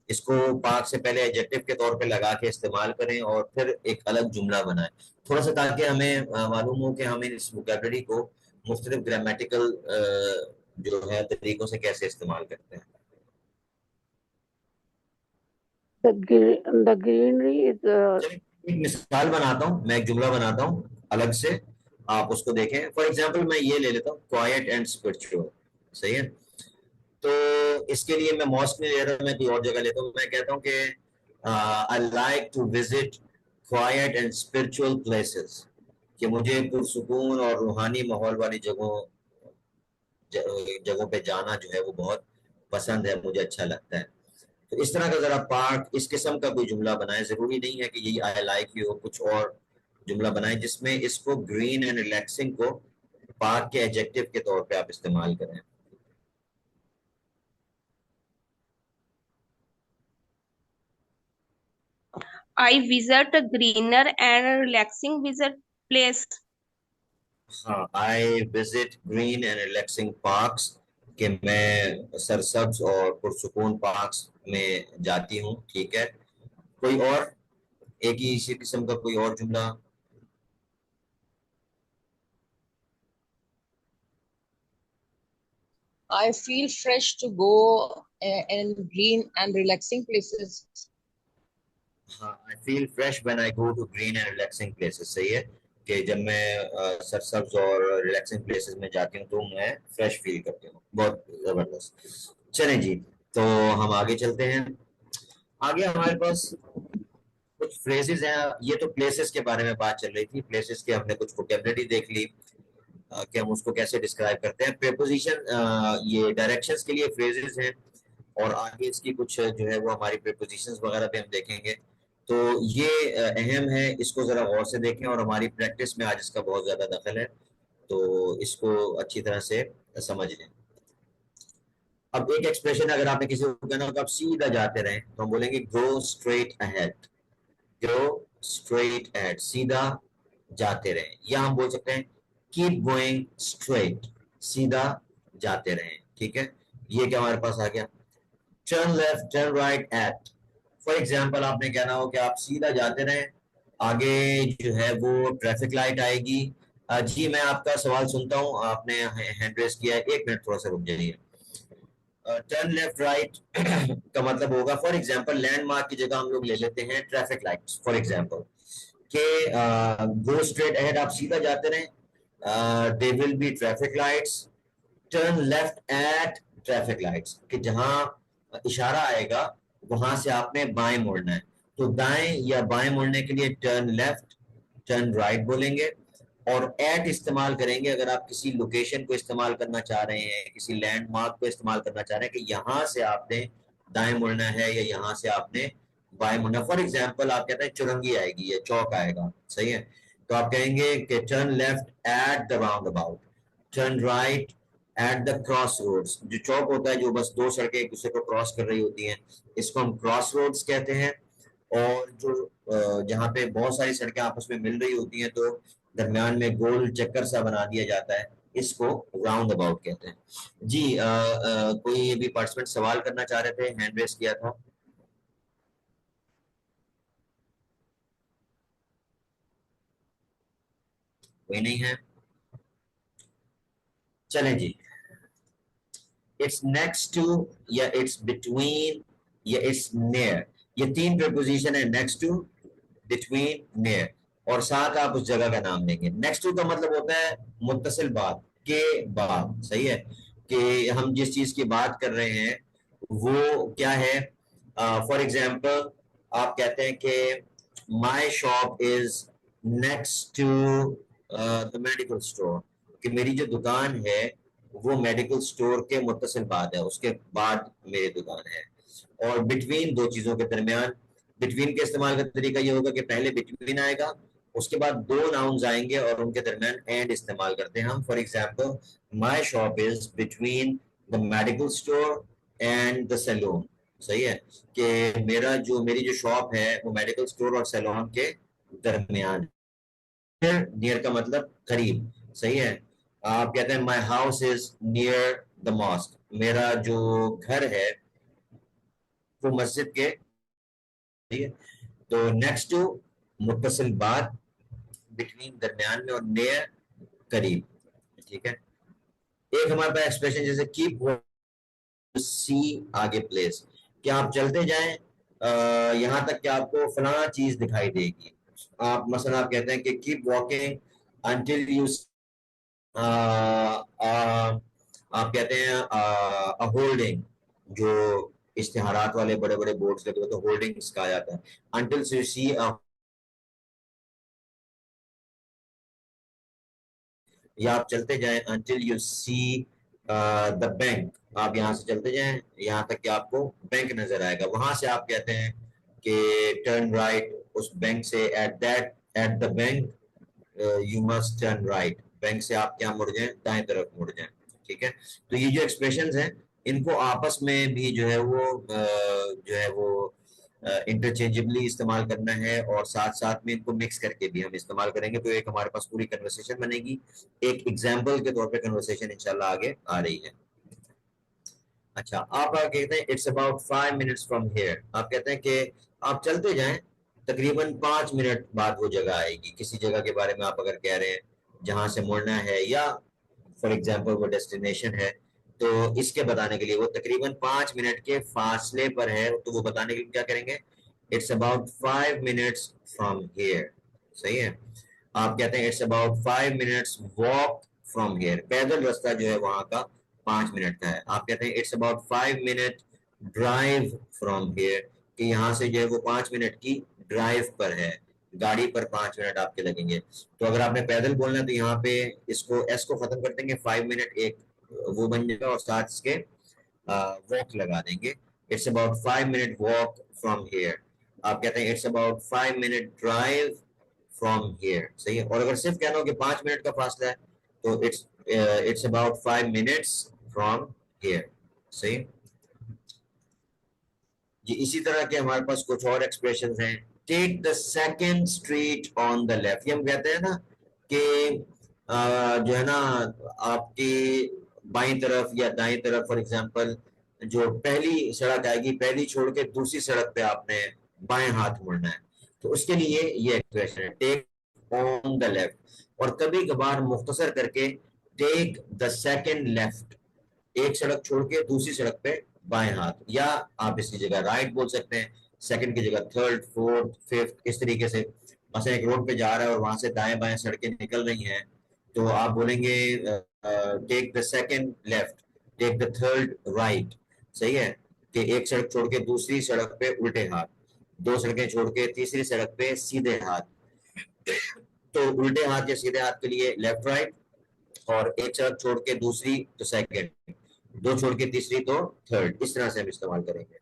اس کو پارک سے پہلے ایڈجیکٹو کے طور پہ لگا کے استعمال کریں اور پھر ایک الگ جملہ بنائیں تھوڑا سا، تاکہ ہمیں معلوم ہو کہ ہم اس ووکیبلری کو مختلف گرامیٹیکل جو ہے طریقوں سے کیسے استعمال کرتے ہیں. The greenery is ایک مثال بناتا ہوں میں، ایک جملہ بناتا ہوں الگ سے، آپ اس کو دیکھیں. فار ایگزامپل میں یہ لے لیتا ہوں کوائٹ اینڈ اسپرچوئل. صحیح ہے. تو اس کے لیے میں ماسک نہیں لے رہا ہوں، میں کوئی اور جگہ لیتا ہوں. میں کہتا ہوں کہ I like to visit quiet and spiritual places، کہ مجھے پرسکون اور روحانی ماحول والی جگہوں پہ جانا جو ہے وہ بہت پسند ہے، مجھے اچھا لگتا ہے. تو اس طرح کا ذرا پارک اس قسم کا کوئی جملہ بنائیں. ضروری نہیں ہے کہ یہی آئی لائک ہی ہو، کچھ اور جملہ بنائیں جس میں اس کو گرین اینڈ ریلیکسنگ کو پارک کے ایڈجیکٹو کے طور پہ آپ استعمال کریں. I visit a greener and relaxing visit place. ہاں I visit green and relaxing parks, کہ میں سرسبز اور پرسکون پارکس میں جاتی ہوں. ٹھیک ہے. کوئی اور ایک ہی اسی قسم کا کوئی اور جملہ؟ I feel fresh to go in green and relaxing places. ہاں I feel fresh when I go to green and relaxing places. صحیح ہے کہ جب میں سرسبز اور ریلیکسنگ پلیسز میں جاتی ہوں تو میں فریش فیل کرتی ہوں. بہت زبردست. چلیں جی تو ہم آگے چلتے ہیں. آگے ہمارے پاس کچھ فریزز ہیں. یہ تو پلیسز کے بارے میں بات چل رہی تھی. پلیسز کے ہم نے کچھ ووکیبلری دیکھ لی کہ ہم اس کو کیسے ڈسکرائب کرتے ہیں. پریپوزیشن یہ ڈائریکشنز کے لیے فریزز ہیں، اور آگے اس کی کچھ جو ہے وہ ہماری پریپوزیشنز وغیرہ پہ ہم دیکھیں گے. تو یہ اہم ہے، اس کو ذرا غور سے دیکھیں، اور ہماری پریکٹس میں آج اس کا بہت زیادہ دخل ہے، تو اس کو اچھی طرح سے سمجھ لیں. اب ایک ایکسپریشن اگر آپ نے کسی کو کہنا ہو کہ آپ سیدھا جاتے رہیں تو ہم بولیں گے go straight ahead. Go straight ahead, سیدھا جاتے رہیں. یا ہم بول سکتے ہیں کیپ گوئنگ اسٹریٹ، سیدھا جاتے رہیں. ٹھیک ہے. یہ کیا ہمارے پاس آ گیا. Turn left, turn right at. For example آپ نے کہنا ہو کہ آپ سیدھا جاتے رہیں، آگے جو ہے وہ ٹریفک لائٹ آئے گی. جی میں آپ کا سوال سنتا ہوں، آپ نے ہینڈ ریز کیا ہے. 1 منٹ تھوڑا سا رک جائیے. ٹرن لیفٹ رائٹ کا مطلب ہوگا فار ایگزامپل لینڈ مارک کی جگہ ہم لوگ لے لیتے ہیں ٹریفک لائٹس. فار ایگزامپل کہ گو اسٹریٹ اہیڈ، آپ سیدھا جاتے رہیں، they will be traffic lights. Turn left at traffic lights, کہ جہاں اشارہ آئے گا وہاں سے آپ نے بائیں موڑنا ہے. تو دائیں یا بائیں مڑنے کے لیے ٹرن لیفٹ، ٹرن رائٹ بولیں گے، اور ایٹ استعمال کریں گے اگر آپ کسی لوکیشن کو استعمال کرنا چاہ رہے ہیں، کسی لینڈ مارک کو استعمال کرنا چاہ رہے ہیں کہ یہاں سے آپ نے دائیں مڑنا ہے یا یہاں سے آپ نے بائیں مڑنا. فار ایگزامپل آپ کہتے ہیں چرنگی آئے گی یا چوک آئے گا، صحیح ہے، تو آپ کہیں گے کہ turn left at the roundabout, turn right at the crossroads. جو چوک ہوتا ہے جو بس دو سڑکیں ایک دوسرے کو کراس کر رہی ہوتی ہیں، اس کو ہم کراس روڈس کہتے ہیں. اور جو جہاں پہ بہت ساری سڑکیں آپس میں مل رہی ہوتی ہیں تو درمیان میں گول چکر سا بنا دیا جاتا ہے، اس کو راؤنڈ اباؤٹ کہتے ہیں. جی کوئی بھی پارٹیسپینٹ سوال کرنا چاہ رہے تھے، ہینڈ ریز کیا تھا. کوئی نہیں ہے، چلیں جی. اٹس نیکسٹ ٹو یا اٹس بٹوین یا اٹس نیئر، یہ تین پریپوزیشن ہے، نیکسٹ ٹو، بٹوین، نیئر، اور ساتھ آپ اس جگہ کا نام دیں گے. نیکسٹ ٹو کا مطلب ہوتا ہے متصل بات کے بعد، صحیح ہے، کہ ہم جس چیز کی بات کر رہے ہیں وہ کیا ہے. فار ایگزامپل آپ کہتے ہیں کہ my shop is next to the medical store, کہ میری جو دکان ہے وہ میڈیکل اسٹور کے متصل بعد ہے، اس کے بعد میری دکان ہے. اور بٹوین دو چیزوں کے درمیان، بٹوین کے استعمال کا طریقہ یہ ہوگا کہ پہلے بٹوین آئے گا، اس کے بعد دو ناؤنز آئیں گے اور ان کے درمیان اینڈ استعمال کرتے ہیں ہم. For example my shop is between the medical store and the salon, صحیح ہے، کہ میری جو شاپ ہے وہ میڈیکل اسٹور اور سیلون کے درمیان. نیئر کا مطلب قریب، صحیح ہے. آپ کہتے ہیں my house is near the mosque, میرا جو گھر ہے وہ مسجد کے، ٹھیک ہے. تو نیکسٹ ٹو متصل بات، بٹوین درمیان میں، اور نیئر قریب، ٹھیک ہے. ایک ہمارے پاس ایکسپریشن جیسے کیپ سی آگے پلیس، کہ آپ چلتے جائیں یہاں تک کہ آپ کو فلاں چیز دکھائی دے گی. آپ مثلا آپ کہتے ہیں کہ کیپ واکنگ انٹل یو، آپ کہتے ہیں ہولڈنگ، جو اشتہارات والے بڑے بڑے بورڈز لگے ہوتے ہیں ہولڈنگس کہا جاتا ہے. انٹل یو سی، یا آپ چلتے جائیں until you see the bank, آپ یہاں سے چلتے جائیں یہاں تک کہ آپ کو بینک نظر آئے گا. وہاں سے آپ کہتے ہیں کہ ٹرن رائٹ، اس بینک سے at the bank you must turn right, bank سے آپ کیا مڑ جائیں، دائیں طرف مڑ جائیں، ٹھیک ہے. تو یہ جو ایکسپریشنز ہیں ان کو آپس میں بھی جو ہے وہ انٹرچینجبلی استعمال کرنا ہے، اور ساتھ ساتھ میں ان کو مکس کر کے بھی ہم استعمال کریں گے، تو ایک ہمارے پاس پوری کنورسیشن بنے گی. ایک ایگزامپل کے طور پہ کنورسیشن انشاءاللہ آگے آ رہی ہے. اچھا آپ کہتے ہیں it's about 5 minutes from here, آپ کہتے ہیں کہ آپ چلتے جائیں تقریباً 5 منٹ بعد وہ جگہ آئے گی. کسی جگہ کے بارے میں آپ اگر کہہ رہے ہیں جہاں سے مڑنا ہے، یا فار ایگزامپل وہ ڈیسٹینیشن ہے، تو اس کے بتانے کے لیے وہ تقریباً 5 منٹ کے فاصلے پر ہے، تو وہ بتانے کے لیے کیا کریں گے، it's about 5 minutes from here, صحیح ہے. آپ کہتے ہیں it's about 5 minutes walk from here, پیدل رستہ جو ہے وہاں کا 5 منٹ کا ہے. آپ کہتے ہیں it's about 5 minute drive from here, کہ یہاں سے جو ہے وہ 5 منٹ کی ڈرائیو پر ہے، گاڑی پر 5 منٹ آپ کے لگیں گے. تو اگر آپ نے پیدل بولنا ہے تو یہاں پہ اس کو ایس کو ختم کر دیں گے، 5 منٹ ایک وہ بن جائے گا، اور ساتھ اس کے واک لگا دیں گے. It's about 5 minute walk from here. آپ کہتے ہیں it's about 5 minute drive from here, صحیح ہے. اور اگر صرف کہنا ہو کہ 5 منٹ کا فاصلہ ہے تو it's about 5 minutes from here, صحیح. جی اسی طرح کے ہمارے پاس کچھ اور ایکسپریشنز ہیں. Take the second street on the left, یہ ہم کہتے ہیں نا کہ جو ہے نا آپ کی بائیں طرف یا دائیں طرف، فار ایگزامپل جو پہلی سڑک آئے گی، پہلی چھوڑ کے دوسری سڑک پہ آپ نے بائیں ہاتھ مڑنا ہے، تو اس کے لیے یہ ایکسپریشن ہے ٹیک آن دا لیفٹ. اور کبھی کبھار مختصر کر کے ٹیک دا سیکنڈ لیفٹ، ایک سڑک چھوڑ کے دوسری سڑک پہ بائیں ہاتھ، یا آپ اس کی جگہ رائٹ بول سکتے ہیں، سیکنڈ کی جگہ تھرڈ، فورتھ، ففتھ، اس طریقے سے. مثلا ایک روڈ پہ جا رہا ہے اور وہاں سے دائیں بائیں سڑکیں نکل رہی ہیں، تو آپ بولیں گے take the second left, take the third right, صحیح ہے، کہ ایک سڑک چھوڑ کے دوسری سڑک پہ الٹے ہاتھ. 2 سڑکیں چھوڑ کے تیسری سڑک پہ سیدھے ہاتھ, تو الٹے ہاتھ یا سیدھے ہاتھ کے لیے لیفٹ رائٹ, اور ایک سڑک چھوڑ کے دوسری تو سیکنڈ, 2 چھوڑ کے تیسری تو تھرڈ. اس طرح سے ہم استعمال کریں گے.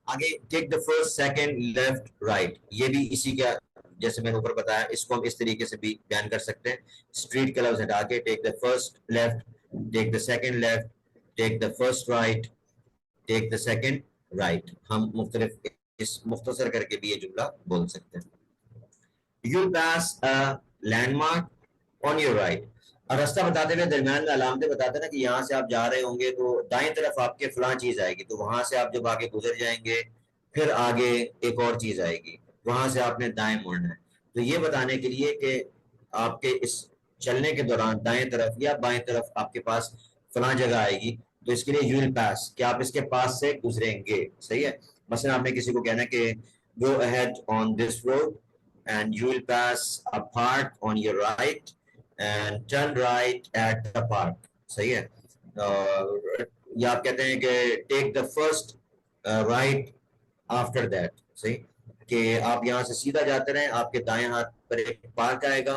آگے take the first second left right, یہ بھی اسی کا جیسے میں نے اوپر بتایا, اس کو ہم اس طریقے سے بھی بیان کر سکتے ہیں. اسٹریٹ کا لفظ ہٹا کے take the first left, take the second left, take the first right, take the second right. ہم مختلف اس مختصر کر کے بھی یہ جملہ بول سکتے ہیں. You pass landmark on your right, اور راستہ بتاتے ہوئے درمیان میں علامتیں بتاتے ہیں نا کہ یہاں سے آپ جا رہے ہوں گے تو دائیں طرف آپ کے فلاں چیز آئے گی, تو وہاں سے آپ جب آگے گزر جائیں گے پھر آگے ایک اور چیز آئے گی, وہاں سے آپ نے دائیں مڑنا ہے. تو یہ بتانے کے لیے کہ آپ کے اس چلنے کے دوران دائیں طرف یا بائیں طرف آپ کے پاس فلاں جگہ آئے گی, تو اس کے لیے یو ول پاس, کہ آپ اس کے پاس سے گزریں گے. صحیح ہے. مثلا آپ نے کسی کو کہنا کہ go ahead on this road and you will pass a park on your right and turn right at the park. صحیح ہے. یا آپ کہتے ہیں کہ take the first right after that. صحیح کہ آپ یہاں سے سیدھا جاتے رہیں, آپ کے دائیں ہاتھ پر ایک پارک آئے گا,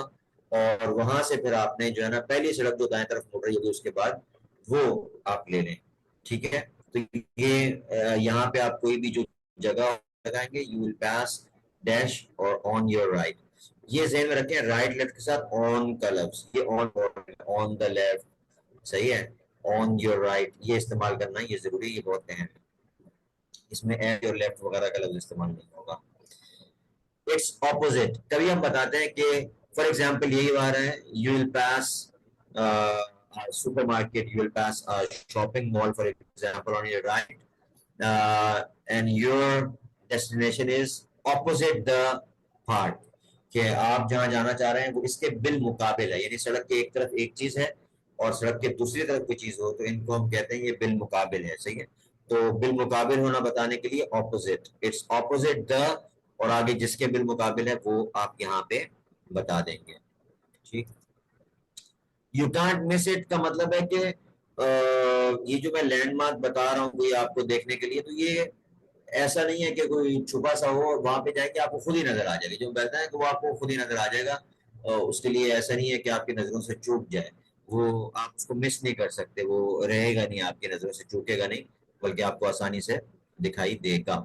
اور وہاں سے پھر آپ نے جو ہے نا پہلی سڑک جو دائیں طرف مڑ رہی ہوگی اس کے بعد وہ آپ لے لیں. ٹھیک ہے. تو یہ یہاں پہ آپ کوئی بھی جو جگہ لگائیں گے you will pass ڈیش اور آن یور رائٹ, یہ ذہن میں رکھیں. رائٹ لیفٹ کے ساتھ آن کا لفظ, یہ آن دا لیفٹ. صحیح ہے. آن یور رائٹ یہ استعمال کرنا یہ ضروری, یہ بہت اہم ہے. اس میں ایٹ اور لیفٹ وغیرہ کا لفظ استعمال نہیں ہوگا. اٹس اپوزٹ, کبھی ہم بتاتے ہیں کہ فار ایگزامپل یہی بات ہے, you will pass super market, you will pass shopping mall for example on your right and your destination is opposite the park, کہ آپ جہاں جانا چاہ رہے ہیں وہ اس کے بالمقابل ہے, یعنی سڑک کے ایک طرف ایک چیز ہے اور سڑک کے دوسری طرف کوئی چیز ہو, تو ان کو ہم کہتے ہیں یہ بالمقابل ہے. صحیح ہے. تو بالمقابل ہونا بتانے کے لیے opposite, it's opposite the, اور آگے جس کے بالمقابل ہے وہ آپ یہاں پہ بتا دیں گے. ٹھیک. you can't miss it کا مطلب ہے کہ یہ جو میں لینڈ مارک بتا رہا ہوں کوئی آپ کو دیکھنے کے لیے, تو یہ ایسا نہیں ہے کہ کوئی چھپا سا ہو اور وہاں پہ جائے کہ آپ کو خود ہی نظر آ جائے گا. جو بہتا ہے کہ وہ آپ کو خود ہی نظر آ جائے گا, اس کے لیے ایسا نہیں ہے کہ آپ کی نظروں سے چوک جائے, وہ آپ اس کو مس نہیں کر سکتے, وہ رہے گا نہیں آپ کی نظروں سے, چوکے گا نہیں, بلکہ آپ کو آسانی سے دکھائی دے گا.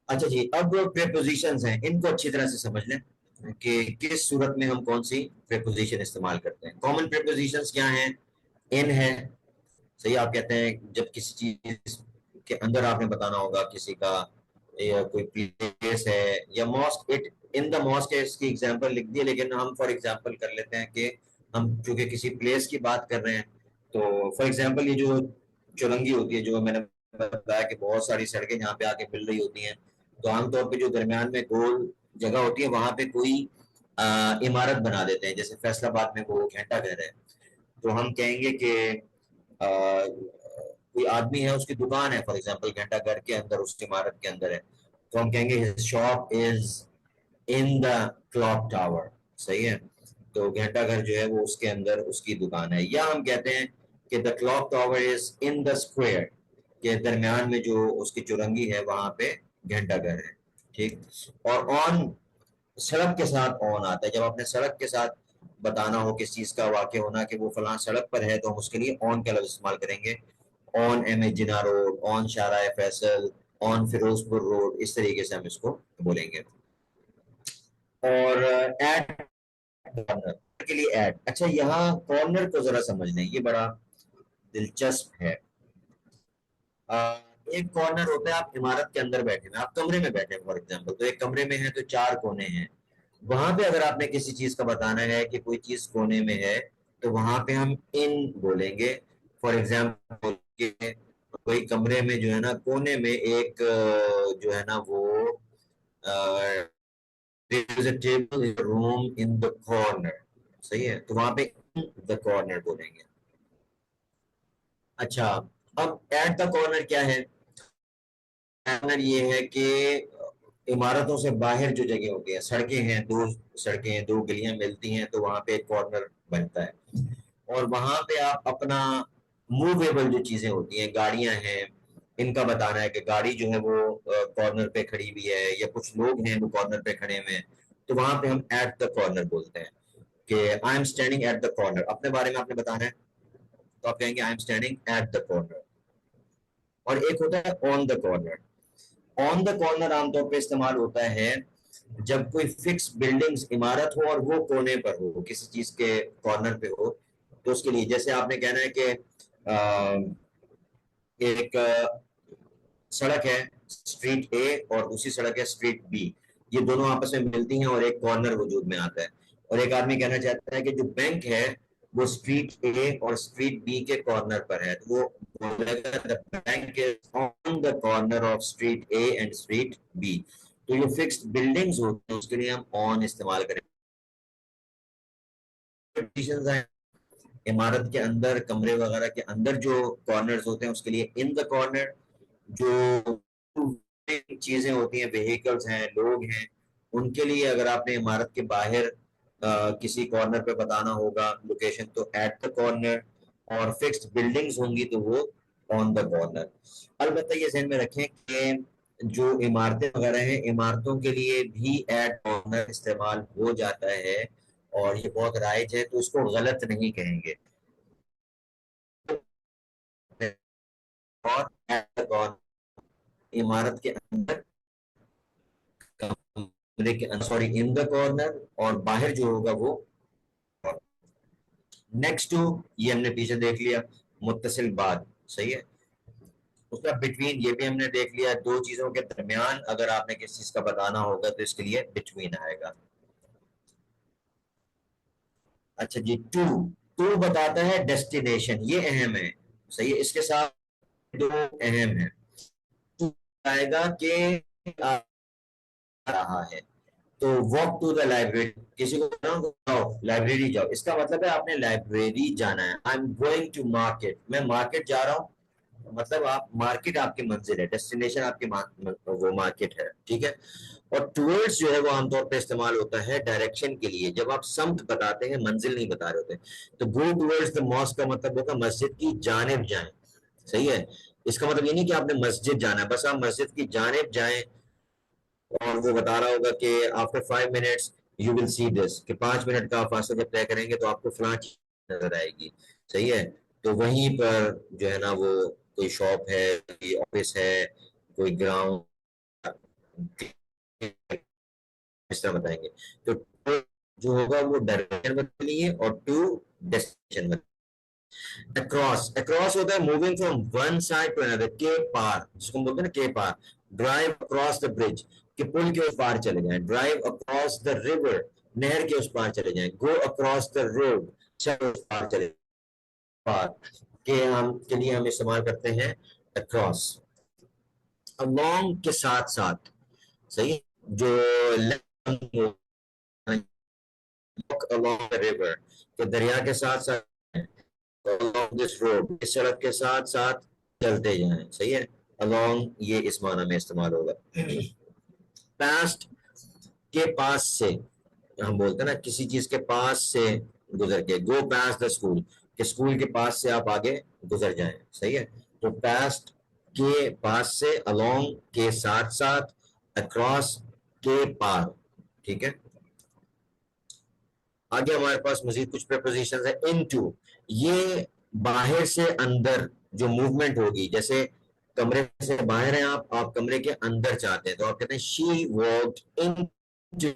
اچھا جی, اب پریپوزیشنز ہیں, ان کو اچھی طرح سے سمجھ لیں کہ کس صورت میں ہم کون سی پریپوزیشن استعمال کرتے ہیں. کامن پریپوزیشنز کیا ہیں؟ ان ہے. صحیح. آپ کہتے ہیں جب کسی چیز کے اندر آپ نے بتانا ہوگا کسی کا یا کوئی پلیس ہے یا mosque, it in the mosque ہے, اس کی ایگزامپل لکھ دی, لیکن ہم فار ایگزامپل کر لیتے ہیں کہ ہم چونکہ کسی پلیس کی بات کر رہے ہیں, تو فار ایگزامپل یہ جو چورنگی ہوتی ہے, جو میں نے بتایا کہ بہت ساری سڑکیں جہاں پہ آ کے مل رہی ہوتی ہیں, تو عام طور پہ جو درمیان میں گول جگہ ہوتی ہے وہاں پہ کوئی عمارت بنا دیتے ہیں. جیسے فیصل آباد میں وہ گھنٹہ گھر ہے, تو ہم کہیں گے کہ کوئی آدمی ہے, اس کی دکان ہے فار ایگزامپل گھنٹہ گھر کے اندر, اس کی عمارت کے اندر ہے, تو ہم کہیں گے his shop is in the clock tower. صحیح ہے. تو گھنٹہ گھر جو ہے وہ اس کے اندر اس کی دکان ہے. یا ہم کہتے ہیں کہ the clock tower is in the square, کہ درمیان میں جو اس کی چورنگی ہے وہاں پہ گھنٹہ گھر ہے. ٹھیک. اور آن سڑک کے ساتھ آن آتا ہے, جب آپ نے سڑک کے ساتھ بتانا ہو کس چیز کا واقع ہونا کہ وہ فلاں سڑک پر ہے, تو ہم اس کے لیے آن کا لفظ استعمال کریں گے. آن ایم اے جناح روڈ, آن شارع فیصل, آن فیروز پور روڈ, اس طریقے سے ہم اس کو بولیں گے. اور ایٹ کے لیے ایٹ. اچھا, یہاں کارنر کو ذرا سمجھ لیں, یہ بڑا دلچسپ ہے. ایک کارنر ہوتا ہے, آپ عمارت کے اندر بیٹھے ہیں, آپ کمرے میں بیٹھے ہیں فار ایگزامپل, تو ایک کمرے میں ہے تو 4 کونے ہیں. وہاں پہ اگر آپ نے کسی چیز کا بتانا ہے کہ کوئی چیز کونے میں ہے, تو وہاں پہ ہم ان بولیں گے. فار ایگزامپل کوئی کمرے میں جو ہے نا کونے میں ایک جو ہے نا وہ روم ان دا کارنر. صحیح ہے. تو وہاں پہ دا کارنر بولیں گے. اچھا, اب ایٹ دا کارنر کیا ہے؟ کارنر یہ ہے کہ عمارتوں سے باہر جو جگہ ہوتی ہے, سڑکیں ہیں, 2 سڑکیں, 2 گلیاں ملتی ہیں, تو وہاں پہ ایک کارنر بنتا ہے, اور وہاں پہ آپ اپنا موویبل جو چیزیں ہوتی ہیں، گاڑیاں ہیں، ان کا بتانا ہے کہ گاڑی جو ہے وہ کارنر پہ کھڑی ہوئی ہے، یا کچھ لوگ ہیں وہ کارنر پہ کھڑے ہوئے ہیں، تو وہاں پہ ہم ایٹ دا کارنر بولتے ہیں کہ I'm standing at the corner. اپنے بارے میں آپ نے بتانا ہے تو آپ کہیں گے I'm standing at the corner. اور ایک ہوتا ہے آن the corner. On the corner عام طور پہ استعمال ہوتا ہے جب کوئی فکس بلڈنگ عمارت ہو اور وہ کونے پر ہو، کسی چیز کے کارنر پہ ہو، تو اس کے لیے جیسے آپ نے کہنا ہے کہ ایک سڑک ہے اسٹریٹ اے اور دوسری سڑک ہے اسٹریٹ بی، یہ دونوں آپس میں ملتی ہیں اور ایک کارنر وجود میں آتا ہے. اور ایک آدمی کہنا چاہتا ہے کہ جو بینک ہے وہ اسٹریٹ اے اور اسٹریٹ بی کے کارنر پر ہے، تو وہ بولے گا the bank is on the corner of street A and street B. تو یہ فکسڈ بلڈنگز ہوتے ہیں اس کے لیے ہم آن استعمال کریں. عمارت کے اندر، کمرے وغیرہ کے اندر جو کارنرز ہوتے ہیں اس کے لیے ان دا کارنر. جو چیزیں ہوتی ہیں، وہیکلز ہیں، لوگ ہیں، ان کے لیے اگر آپ نے عمارت کے باہر کسی کارنر پہ بتانا ہوگا لوکیشن تو ایٹ دا کارنر، اور فکسڈ بلڈنگز ہوں گی تو وہ آن دا کارنر. البتہ یہ ذہن میں رکھیں کہ جو عمارتیں وغیرہ ہیں، عمارتوں کے لیے بھی ایٹ کارنر استعمال ہو جاتا ہے اور یہ بہت رائج ہے، تو اس کو غلط نہیں کہیں گے. اور ایٹ دا کارنر عمارت کے اندر، کمرے کے اندر، سوری ان دا کارنر، اور باہر جو ہوگا وہ. نیکسٹ ٹو یہ ہم نے پیچھے دیکھ لیا، متصل بعد، صحیح ہے. اس کا بٹوین یہ بھی ہم نے دیکھ لیا، دو چیزوں کے درمیان اگر آپ نے کس چیز کا بتانا ہوگا تو اس کے لیے بٹوین آئے گا. اچھا جی، ٹو بتاتا ہے ڈیسٹینیشن، یہ اہم ہے، صحیح ہے. اس کے ساتھ دو اہم ہیں. آئے گا کہ آ رہا ہے تو واک ٹو دا لائبریری، کسی کو لائبریری جاؤ، اس کا مطلب ہے آپ نے لائبریری جانا ہے. I'm going to market, میں مارکیٹ جا رہا ہوں، مطلب آپ مارکیٹ آپ کی منزل ہے، ڈیسٹینیشن آپ کی وہ مارکیٹ ہے، ٹھیک ہے. اور ٹورڈز جو ہے وہ عام طور پہ استعمال ہوتا ہے ڈائریکشن کے لیے، جب آپ سمت بتاتے ہیں، منزل نہیں بتا رہے ہوتے. تو گو ٹورڈز دا ماسک کا مطلب ہوگا مسجد کی جانب جائیں، صحیح ہے. اس کا مطلب یہ نہیں کہ آپ نے مسجد جانا ہے، بس آپ مسجد کی جانب جائیں. اور وہ بتا رہا ہوگا کہ آفٹر 5 منٹس یو ول سی دس، کہ 5 منٹ کا فاصلہ جب طے کریں گے تو آپ کو فلاں چیز نظر آئے گی، صحیح ہے. تو وہیں پر جو ہے نا وہ کوئی شاپ ہے، کوئی آفس ہے، کوئی گراؤنڈ، اس طرح بتائیں گے. تو جو ہوگا وہ ڈائریکشن بدلیے اور ٹو ڈیسٹینیشن بدلیے. اکراس ہوتا ہے moving from one side to اندر، کے پار، جس کو ہم بولتے ہیں نا کے پار. ڈرائیو اکراس دا برج، کہ پل کے اس پار چلے جائیں. ڈرائیو اکراس دا ریور، نہر کے اس پار چلے جائیں. گو اکراس دا روڈ، اس پار چلے پار کے لیے ہم استعمال کرتے ہیں اکراس. along کے ساتھ ساتھ، صحیح. جو along the river، کہ دریا کے ساتھ ساتھ، along this road، اس سڑک کے ساتھ ساتھ چلتے جائیں، صحیح ہے. along یہ اس معنی میں استعمال ہوگا. past کے پاس سے، ہم بولتے ہیں نا کسی چیز کے پاس سے گزر کے. go past the school، کہ اسکول کے پاس سے آپ آگے گزر جائیں، صحیح ہے. تو past کے پاس سے، along کے ساتھ ساتھ، across کے پار، ٹھیک ہے. آگے ہمارے پاس مزید کچھ پریپوزیشنز ہیں. into، یہ باہر سے اندر جو موومنٹ ہوگی، جیسے کمرے سے باہر ہیں آپ کمرے کے اندر چاہتے ہیں تو آپ کہتے ہیں she walked into،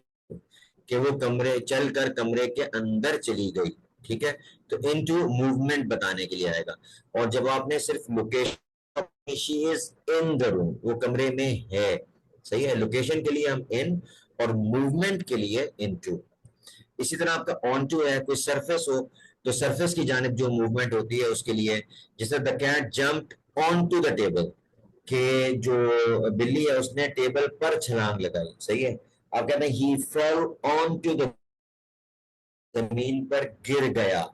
کہ وہ چل کر کمرے کے اندر چلی گئی، ٹھیک ہے. تو into موومنٹ بتانے کے لیے آئے گا. اور جب آپ نے صرف location, she is in the room، وہ کمرے میں ہے، صحیح ہے. لوکیشن کے لیے ہم in، اور موومنٹ کے لیے into. اسی طرح آپ کا آن ٹو ہے، کوئی سرفیس ہو تو سرفیس کی جانب جو موومنٹ ہوتی ہے اس کے لیے، جس طرح the cat jumped onto the table، کہ جو بلی ہے اس نے ٹیبل پر چھلانگ لگائی، صحیح ہے. آپ کہتے ہیں he fell onto the، زمین پر گر گیا،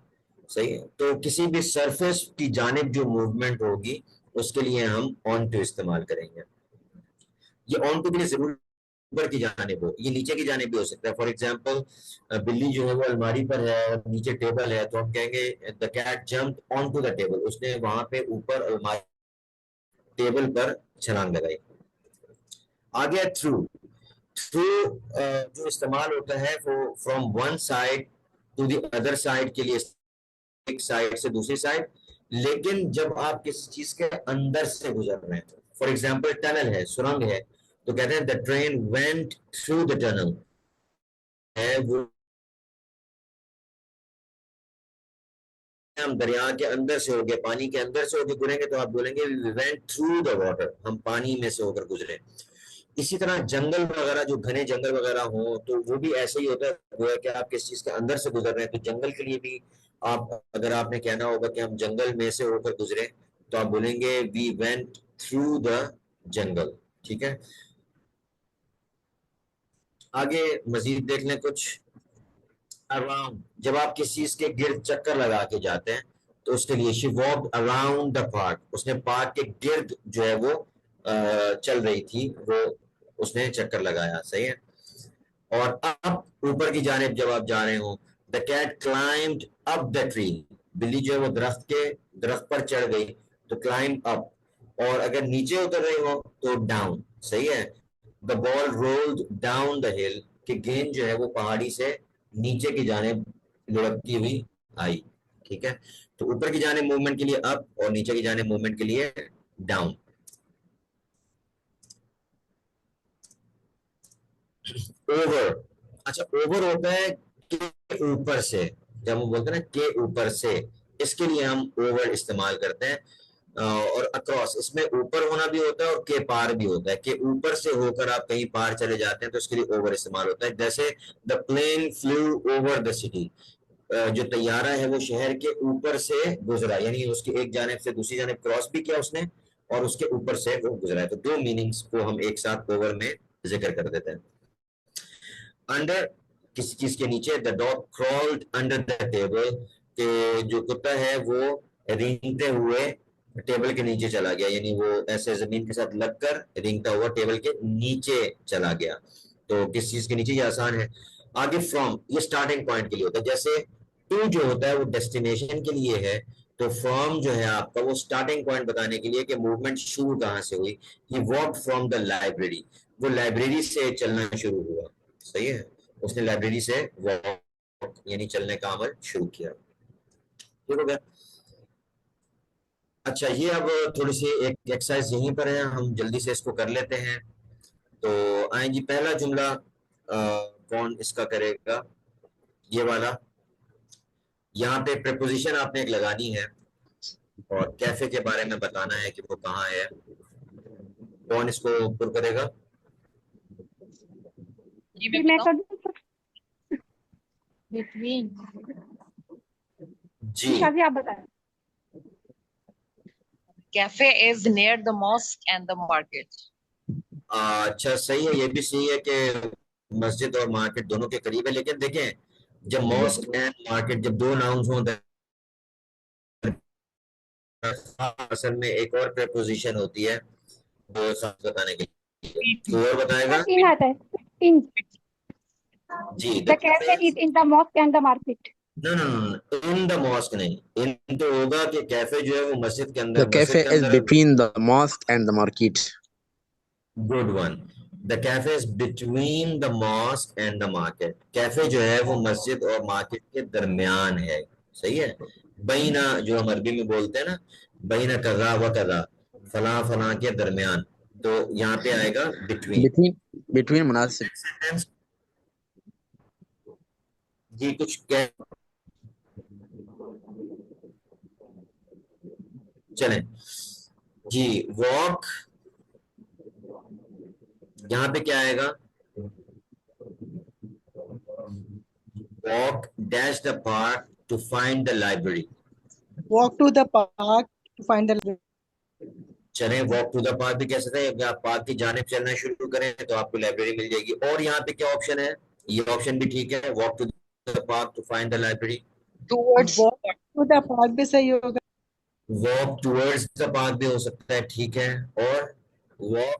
صحیح ہے. تو کسی بھی سرفیس کی جانب جو موومنٹ ہوگی اس کے لیے ہم آن ٹو استعمال کریں گے. یہ آن ٹو کے لیے ضروری اوپر کی جانب ہو, یہ نیچے کی جانب بھی ہو سکتا ہے. فار ایگزامپل بلی جو ہے وہ الماری پر ہے اور نیچے ٹیبل ہے, تو ہم کہیں گے the cat jumped onto the table, اس نے وہاں پہ اوپر الماری ٹیبل پر چھلانگ لگائی. آگے تھرو جو استعمال ہوتا ہے وہ from one side to the other side کے لیے, ایک سائڈ سے دوسری سائڈ, لیکن جب آپ کسی چیز کے اندر سے گزر رہے ہیں, فار ایگزامپل ٹنل ہے, سرنگ ہے, تو کہتے ہیں the train went through the tunnel, وہ ہم دریا کے اندر سے ہو گئے, پانی کے اندر سے ہو کے گزریں گے تو آپ بولیں گے we went through the water, ہم پانی میں سے ہو کر گزرے. اسی طرح جنگل وغیرہ, جو گھنے جنگل وغیرہ ہوں تو وہ بھی ایسے ہی ہوتا ہے کہ آپ کس چیز کے اندر سے گزر رہے ہیں. تو جنگل کے لیے بھی آپ, اگر آپ نے کہنا ہوگا کہ ہم جنگل میں سے ہو کر گزرے, تو آپ بولیں گے we went through the jungle. ٹھیک ہے, آگے مزید دیکھ لیں کچھ. اراؤنڈ, جب آپ کسی چیز کے گرد چکر لگا کے جاتے ہیں تو اس کے لیے she walked around the park, اس نے پارک کے گرد جو ہے وہ چل رہی تھی, وہ اس نے چکر لگایا. صحیح ہے. اور اب اوپر کی جانب جب آپ جا رہے ہوں, the cat climbed up the tree, بلی جو ہے وہ درخت پر چڑھ گئی, تو climb up. اور اگر نیچے اتر رہی ہو تو down. صحیح ہے. the ball rolled down the hill, کہ گیند جو ہے وہ پہاڑی سے نیچے کی جانب لڑکتی ہوئی آئی. ٹھیک ہے, تو اوپر کی جانب موومنٹ کے لیے اپ اور نیچے کی جانب موومنٹ کے لیے ڈاؤن. اوور, اچھا اوور ہوتا ہے کہ اوپر سے, جب ہم بولتے ہیں نا کہ اوپر سے, اس کے لیے ہم اوور استعمال کرتے ہیں. اور اکراس, اس میں اوپر ہونا بھی ہوتا ہے اور کے پار بھی ہوتا ہے, کہ اوپر سے ہو کر آپ کہیں پار چلے جاتے ہیں تو اس کے لیے اوور استعمال ہوتا ہے. جیسے the plane flew over the city, جو طیارہ ہے وہ شہر کے اوپر سے گزرا, یعنی اس کی ایک جانب سے دوسری جانب کراس بھی کیا اس نے, اور اس کے اوپر سے وہ گزرا ہے. تو دو میننگز کو ہم ایک ساتھ اوور میں ذکر کر دیتے ہیں. انڈر, کسی چیز کے نیچے. the dog crawled under the table, کہ جو کتا ہے وہ رینگتے ہوئے ٹیبل کے نیچے چلا گیا, یعنی وہ ایسے زمین کے ساتھ لگ کر رینگتا ہوا ٹیبل کے نیچے چلا گیا. تو کس چیز کے نیچے, یہ آسان ہے. آگے فرام, یہ سٹارٹنگ پوائنٹ کے لیے ہوتا ہے. جیسے ٹو جو ہوتا ہے وہ ڈیسٹینیشن کے لیے ہے, تو فرام جو ہے آپ کا وہ سٹارٹنگ پوائنٹ بتانے کے لیے کہ موومنٹ شروع کہاں سے ہوئی. ہی واکڈ فرام دا لائبریری, وہ لائبریری سے چلنا شروع ہوا. صحیح ہے, اس نے لائبریری سے واک یعنی چلنے کا عمل شروع کیا. ٹھیک ہو گیا. اچھا, یہ اب تھوڑی سی ایک ایکسرسائز یہیں پر ہے, ہم جلدی سے اس کو کر لیتے ہیں. تو آئیں جی, پہلا جملہ کون اس کا کرے گا, یہ والا. یہاں پہ پریپوزیشن آپ نے ایک لگانی ہے اور کیفے کے بارے میں بتانا ہے کہ وہ کہاں ہے. کون اس کو پر کرے گا؟ Between. جی, آپ بتائیں. Cafe is near the mosque and the market. اچھا صحیح ہے, یہ بھی صحیح ہے کہ مسجد اور مارکیٹ دونوں کے قریب ہے. لیکن دیکھیں, جب ماسک اینڈ مارکیٹ جب دو ناؤنز ہوں, اصل میں ایک اور پریپوزیشن ہوتی ہے وہ خاص بتانے کے لیے. تو اور بتائے گا جی. The cafe is in the mosque and the market. In the mosque نہیں, ان تو ہوگا کہ کیفے جو ہے وہ مسجد کے اندر. The cafe is between the mosque and the market. Good one. The cafe is between the mosque and the market, cafe جو ہے وہ مسجد اور مارکیٹ کے درمیان ہے. صحیح ہے. بینا جو ہم عربی میں بولتے ہیں نا, بینا کذا و کذا, فلاں فلاں کے درمیان, تو یہاں پہ آئے گا بٹوین. Between مناسب. جی کچھ کہہ چلیں جی. واک, یہاں پہ کیا آئے گا, walk dash the park to find the library. Walk to the park to find the library. چلیں walk to the park بھی کہہ سکتے ہیں, اگر آپ پارک کی جانب چلنا شروع کریں تو آپ کو لائبریری مل جائے گی. اور یہاں پہ کیا آپشن ہے, یہ آپشن بھی ٹھیک ہے, walk to the park to find the library. Towards. Walk to the park بھی صحیح ہوگا. walk towards the park بھی ہو سکتا ہے, ٹھیک ہے. اور walk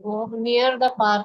Walk near the park.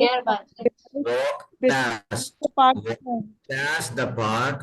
Nearby. walk past, past the park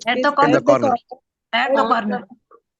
At the In the corner. At the corner.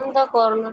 On the corner.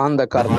On the corner.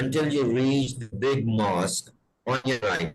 until you reach the big mosque on your right,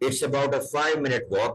It's about a 5-minute walk,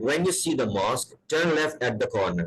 When you see the mosque, turn left at the corner,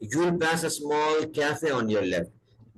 You will pass a small cafe on your left,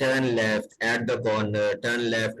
turn left at the corner, turn left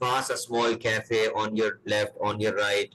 pass a small cafe on your left, on your right,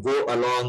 go along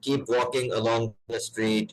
keep walking along the street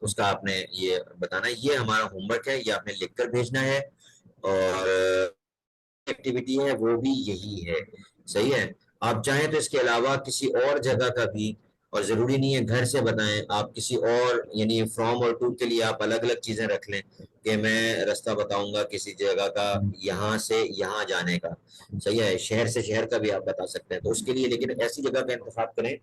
اس کا آپ نے یہ بتانا ہے. یہ ہمارا ہوم ورک ہے, یہ آپ نے لکھ کر بھیجنا ہے, اور ایکٹیویٹی ہے وہ بھی یہی ہے. صحیح ہے. آپ چاہیں تو اس کے علاوہ کسی اور جگہ کا بھی, اور ضروری نہیں ہے گھر سے بتائیں, آپ کسی اور یعنی فرام اور ٹو کے لیے آپ الگ الگ چیزیں رکھ لیں کہ میں راستہ بتاؤں گا کسی جگہ کا یہاں سے یہاں جانے کا. صحیح ہے. شہر سے شہر کا بھی آپ بتا سکتے ہیں. تو اس کے لیے لیکن ایسی جگہ کا انتخاب کریں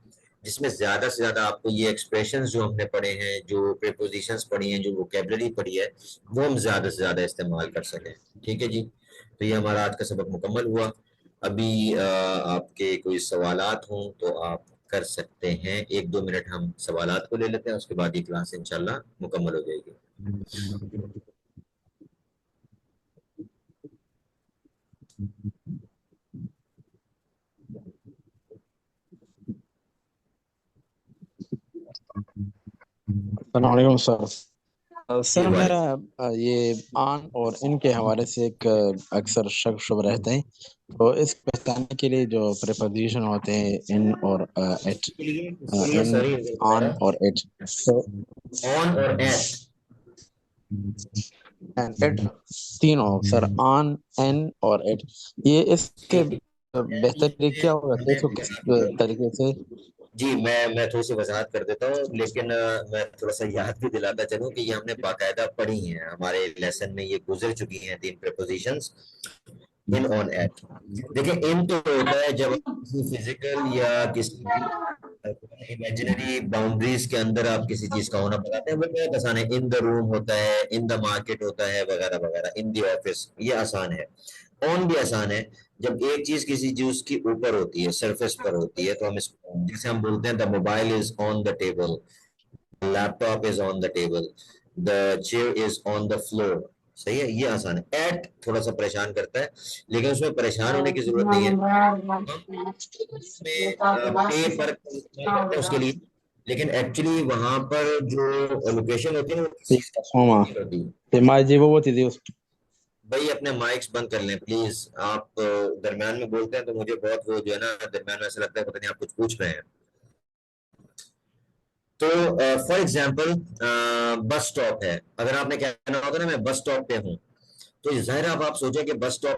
جس میں زیادہ سے زیادہ آپ کو یہ ایکسپریشنز جو ہم نے پڑھے ہیں, جو پریپوزیشنز پڑھی ہیں, جو ووکیبلری پڑھی ہے, وہ ہم زیادہ سے زیادہ استعمال کر سکیں. ٹھیک ہے جی. تو یہ ہمارا آج کا سبق مکمل ہوا. ابھی آپ کے کوئی سوالات ہوں تو آپ کر سکتے ہیں. 1-2 منٹ ہم سوالات کو لے لیتے ہیں, اس کے بعد یہ کلاس انشاءاللہ مکمل ہو جائے گی. السلام علیکم سر. سر میرا یہ آن اور ان کے حوالے سے ایک اکثر شک شبہ رہتے ہیں, تو اس کو پہچاننے کے لیے جو پریپوزیشن ہوتے ہیں ان اور ایٹ, آن اور ایٹ, آن اور ایٹ ایٹ تینوں سر, آن, این اور ایٹ, یہ اس کے بہتر کیا ہوگا کہ اس کو کس طریقے سے؟ جی میں تھوڑی سی وضاحت کر دیتا ہوں, لیکن میں تھوڑا سا یاد بھی دلاتا چلوں کہ یہ ہم نے باقاعدہ پڑھی ہیں, ہمارے لیسن میں یہ گزر چکی ہیں 3 پریپوزیشنز, ان, آن, ایٹ. دیکھیں ان تو ہوتا ہے جب کسی فزیکل یا کسی امیجنری باؤنڈریز کے اندر آپ کسی چیز کا ہونا بتاتے ہیں, وہ بہت آسان ہے. ان دا روم ہوتا ہے, ان دا مارکیٹ ہوتا ہے, وغیرہ وغیرہ, ان دی آفس, یہ آسان ہے. آن بھی آسان ہے جب ایک چیز کسی چیز کی اوپر ہوتی ہے, سرفیس پر ہوتی ہے, تو ہم اس جسے ہم بولتے ہیں the mobile is on the table, laptop is on the table, the chair is on the floor. صحیح ہے. یہ آسان ہے. ایٹ تھوڑا سا پریشان کرتا ہے, لیکن اس میں پریشان ہونے کی ضرورت نہیں ہے. پے پر اس کے لیے, لیکن ایکچولی وہاں پر جو لوکیشن ہوتی ہے وہ کسی ہوتی ہے. بھائی اپنے مائکس بند کر لیں پلیز. آپ درمیان میں بولتے ہیں تو مجھے بہت وہ جو ہے نا درمیان میں ایسا لگتا ہے پتہ نہیں آپ کچھ پوچھ رہے ہیں. تو فار ایگزامپل بس اسٹاپ ہے, اگر آپ نے کہنا ہوگا نا میں بس اسٹاپ پہ ہوں, تو ظاہر آپ سوچیں کہ بس اسٹاپ